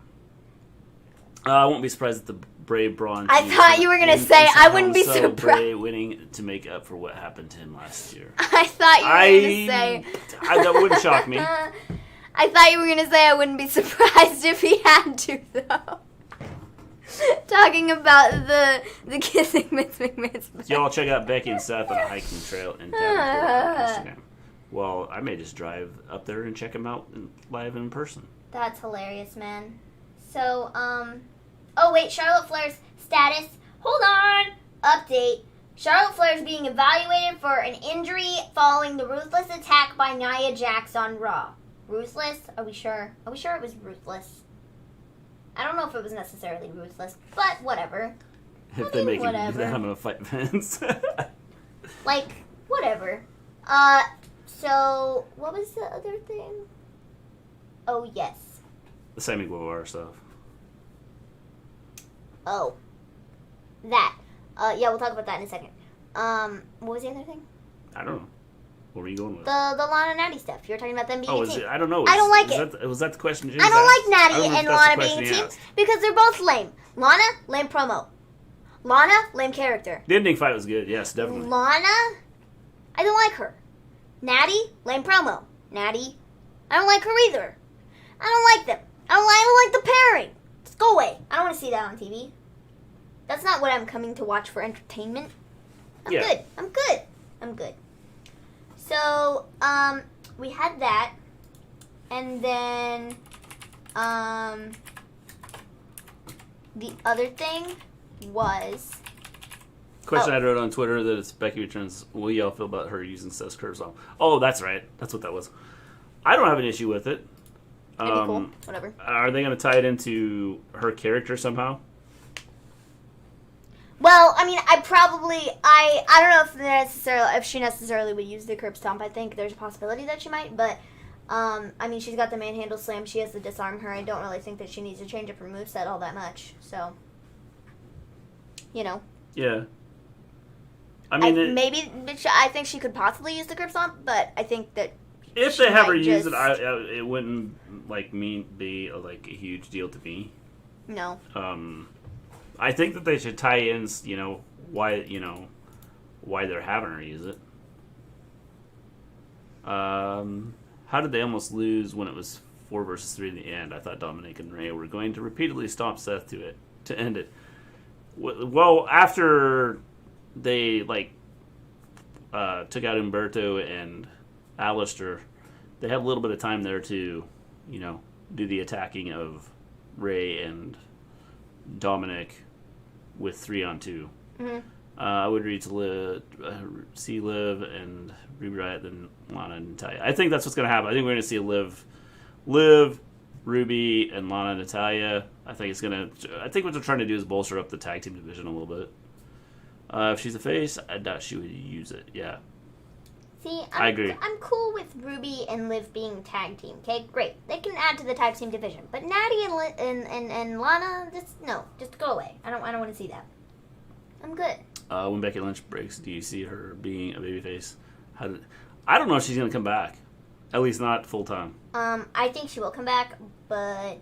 I won't be surprised if the Bray Braun. I thought you were gonna say I wouldn't be surprised. Bray winning to make up for what happened to him last year. I thought you were gonna say. That wouldn't shock me. I thought you were gonna say I wouldn't be surprised if he had to though. Talking about the kissing Vince McMahon's butt. Y'all check out Becky and Seth on a hiking trail in Davenport on Instagram. Well, I may just drive up there and check them out live in person. That's hilarious, man. So, oh wait, Charlotte Flair's status. Hold on. Update. Charlotte Flair is being evaluated for an injury following the ruthless attack by Nia Jax on Raw. Ruthless? Are we sure? Are we sure it was ruthless? I don't know if it was necessarily ruthless, but whatever. If they make whatever. him do that, I'm gonna fight Vince. Like, whatever. So, what was the other thing? Oh, yes. The Sammy Guevara stuff. Oh. That. Yeah, we'll talk about that in a second. What was the other thing? I don't know. What were you going with? The Lana Natty stuff. You were talking about them being Oh, a is team. it? I don't know. I don't like it. Was that the question James I don't asked? like I Natty don't know if and that's the Lana question being he teams asked. because they're both lame. Lana, lame promo. Lana, lame character. The ending fight was good. Yes, definitely. Lana, I don't like her. Natty, lame promo. Natty, I don't like her either. I don't like them. I don't like the pairing. Just go away. I don't want to see that on TV. That's not what I'm coming to watch for entertainment. I'm good. So, we had that. And then, The other thing was... Question I wrote on Twitter that it's Becky returns. What do y'all feel about her using Seth's curves on? Oh, that's right. That's what that was. I don't have an issue with it. It'd be cool. Whatever. Are they going to tie it into her character somehow? Well, I mean, I don't know if she necessarily would use the curb stomp. I think there's a possibility that she might, but I mean, she's got the manhandle slam. She has to disarm her. I don't really think that she needs to change up her moveset all that much. So, you know. Yeah. I mean, I think she could possibly use the curb stomp, but I think that if they have her use it, it wouldn't be a huge deal to me. No. I think that they should tie in, why they're having her use it. How did they almost lose when it was 4 versus 3 in the end? I thought Dominic and Rey were going to repeatedly stomp Seth to end it. Well, after they took out Humberto and Alistair, they had a little bit of time there to, do the attacking of Rey and Dominic with 3-on-2. Mm-hmm. I would read to see Liv and Ruby Riott, then Lana and Natalya. I think that's what's going to happen. I think we're going to see Liv, Ruby, and Lana and Natalya. I think what they're trying to do is bolster up the tag team division a little bit. If she's a face, I doubt she would use it. Yeah. See, I agree. I'm cool with Ruby and Liv being tag team. Okay, great. They can add to the tag team division. But Natty and Lana, just go away. I don't want to see that. I'm good. When Becky Lynch breaks, do you see her being a babyface? I don't know if she's going to come back. At least not full time. I think she will come back, but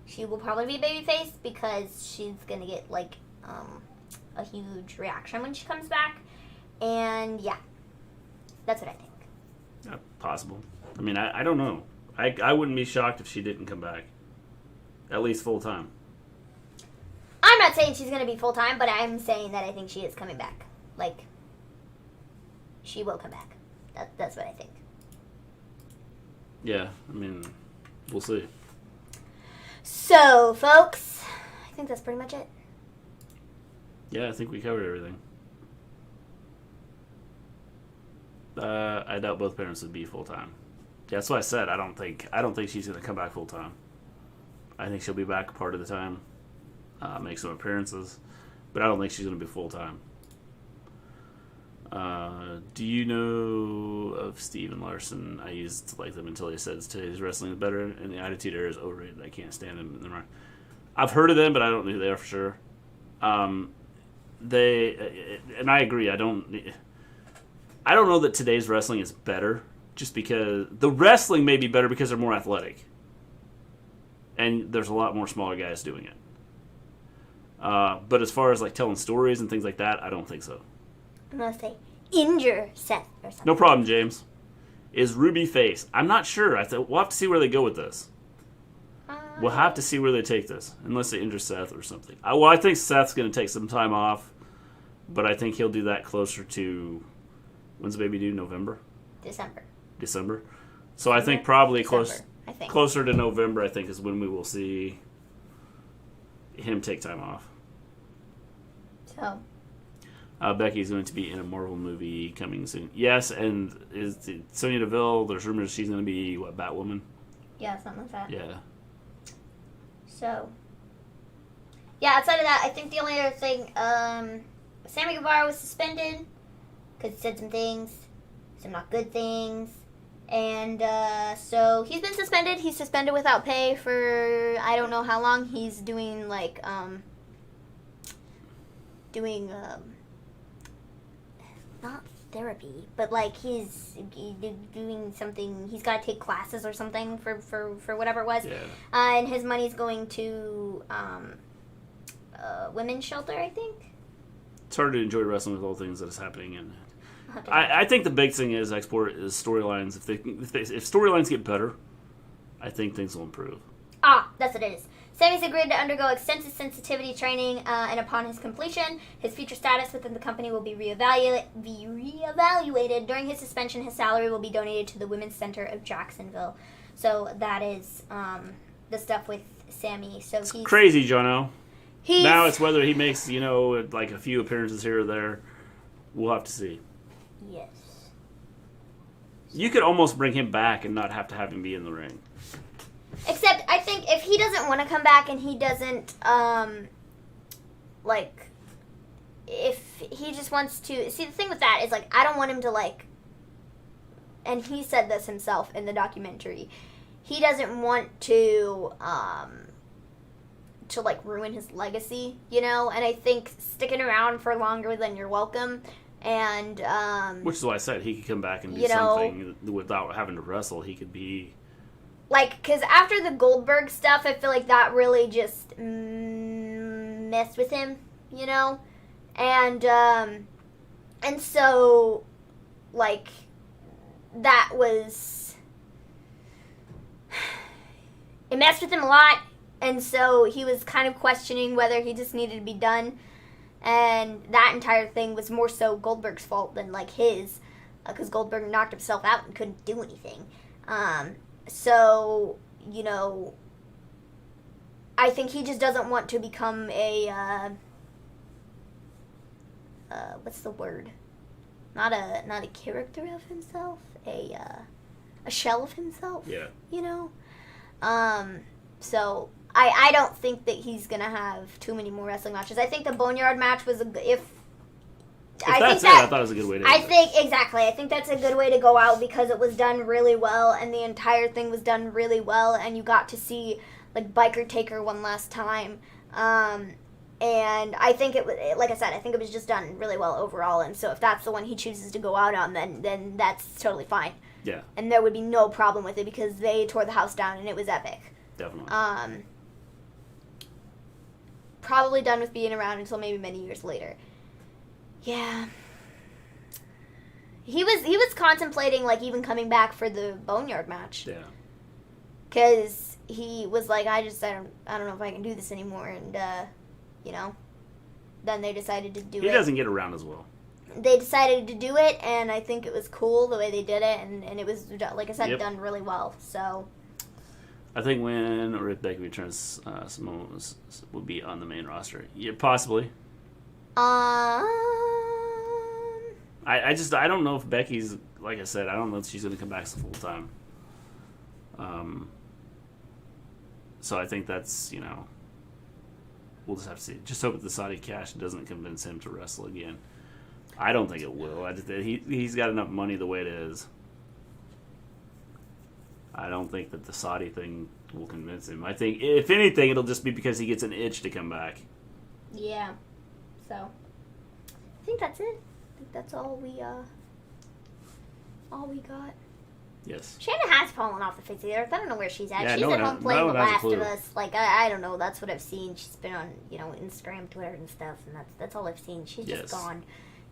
she will probably be a babyface because she's going to get a huge reaction when she comes back. And yeah, that's what I think. Possible. I mean, I don't know. I wouldn't be shocked if she didn't come back. At least full time. I'm not saying she's going to be full time, but I'm saying that I think she is coming back. She will come back. That's what I think. Yeah, I mean, we'll see. So, folks, I think that's pretty much it. Yeah, I think we covered everything. I doubt both parents would be full time. Yeah, that's what I said. I don't think she's going to come back full time. I think she'll be back a part of the time, make some appearances, but I don't think she's going to be full time. Do you know of Steve and Larson? I used to like them until he says today's wrestling is better, and the Attitude Era is overrated. I can't stand them. I've heard of them, but I don't know who they are for sure. They and I agree. I don't know that today's wrestling is better, just because the wrestling may be better because they're more athletic, and there's a lot more smaller guys doing it. But as far as telling stories and things like that, I don't think so. Unless they injure Seth or something. No problem, James. Is Ruby face? I'm not sure. We'll have to see where they go with this. We'll have to see where they take this, unless they injure Seth or something. I think Seth's going to take some time off, but I think he'll do that closer to, when's the baby due? November? December. So I think probably closer to November, I think, is when we will see him take time off. So... Becky's going to be in a Marvel movie coming soon. Yes, and is Sonya Deville, there's rumors she's going to be, Batwoman? Yeah, something like that. Yeah. So, yeah, outside of that, I think the only other thing, Sammy Guevara was suspended because he said some not good things. And so he's been suspended. He's suspended without pay for I don't know how long. He's doing, not therapy, but he's doing something. He's got to take classes or something for whatever it was. Yeah. And his money's going to women's shelter, I think. It's hard to enjoy wrestling with all things that is happening, and I think the big thing is storylines. If storylines get better, I think things will improve. That's what it is. Sammy's agreed to undergo extensive sensitivity training, and upon his completion, his future status within the company will be reevaluated. During his suspension, his salary will be donated to the Women's Center of Jacksonville. So that is the stuff with Sammy. So It's he's crazy, Jono. He's, Now it's whether he makes, like a few appearances here or there. We'll have to see. yes. You could almost bring him back and not have to have him be in the ring. Except I think if he doesn't want to come back and he doesn't if he just wants to see, the thing with that is like I don't want him to like, and he said this himself in the documentary, he doesn't want to like ruin his legacy, and I think sticking around for longer than you're welcome, and which is why I said he could come back and do something without having to wrestle. He could be like, because after the Goldberg stuff, I feel like that really just messed with him, and so like that was, it messed with him a lot. And so he was kind of questioning whether he just needed to be done. And that entire thing was more so Goldberg's fault than, like, his. Because Goldberg knocked himself out and couldn't do anything. So, I think he just doesn't want to become a, what's the word? Not a character of himself. A shell of himself. Yeah. So I don't think that he's gonna have too many more wrestling matches. I think the Boneyard match was I thought it was a good way to. I think that's a good way to go out because it was done really well and the entire thing was done really well and you got to see like Biker Taker one last time. And I think it was, like I said, I think it was just done really well overall. And so if that's the one he chooses to go out on, then that's totally fine. Yeah. And there would be no problem with it because they tore the house down and it was epic. Definitely. Probably done with being around until maybe many years later. Yeah. He was contemplating like even coming back for the Boneyard match. Yeah. Cause he was like, I don't know if I can do this anymore, and then they decided to do it. He doesn't get around as well. They decided to do it, and I think it was cool the way they did it, and it was, like I said, done really well. So I think when Rick Becky returns, Simone will be on the main roster. Yeah, possibly. I don't know if Becky's, like I said, I don't know if she's going to come back full time. So I think that's, we'll just have to see. Just hope that the Saudi cash doesn't convince him to wrestle again. I don't think it will. He's got enough money the way it is. I don't think that the Saudi thing will convince him. I think, if anything, it'll just be because he gets an itch to come back. Yeah. So I think that's it. I think that's all we got. Yes. Shannon has fallen off the face of the earth. I don't know where she's at. Yeah, she's no at one home has- playing no The one has a Last of clue. Us. Like I don't know. That's what I've seen. She's been on Instagram, Twitter, and stuff, and that's all I've seen. She's Yes. just gone.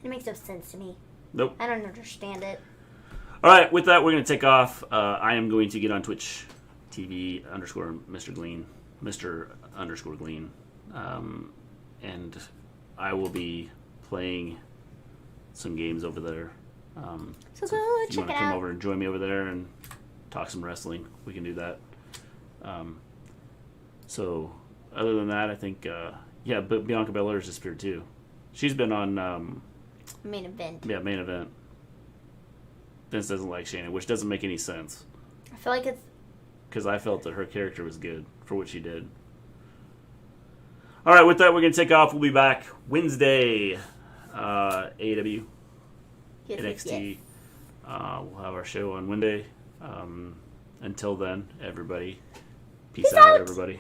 It makes no sense to me. Nope. I don't understand it. All right, with that, we're going to take off. I am going to get on Twitch TV _Mr. Gleen, Mr. _Gleen. And I will be playing some games over there. So go if you check want it to come out. over and join me over there and talk some wrestling, we can do that. So, other than that, I think, but Bianca Belair's disappeared too. She's been on Main event. main event. Vince doesn't like Shannon, which doesn't make any sense. I feel like it's Because I felt that her character was good for what she did. All right, with that, we're going to take off. We'll be back Wednesday. AEW, yes, NXT. yes. We'll have our show on Wednesday. Until then, everybody, peace Peace out, out. everybody.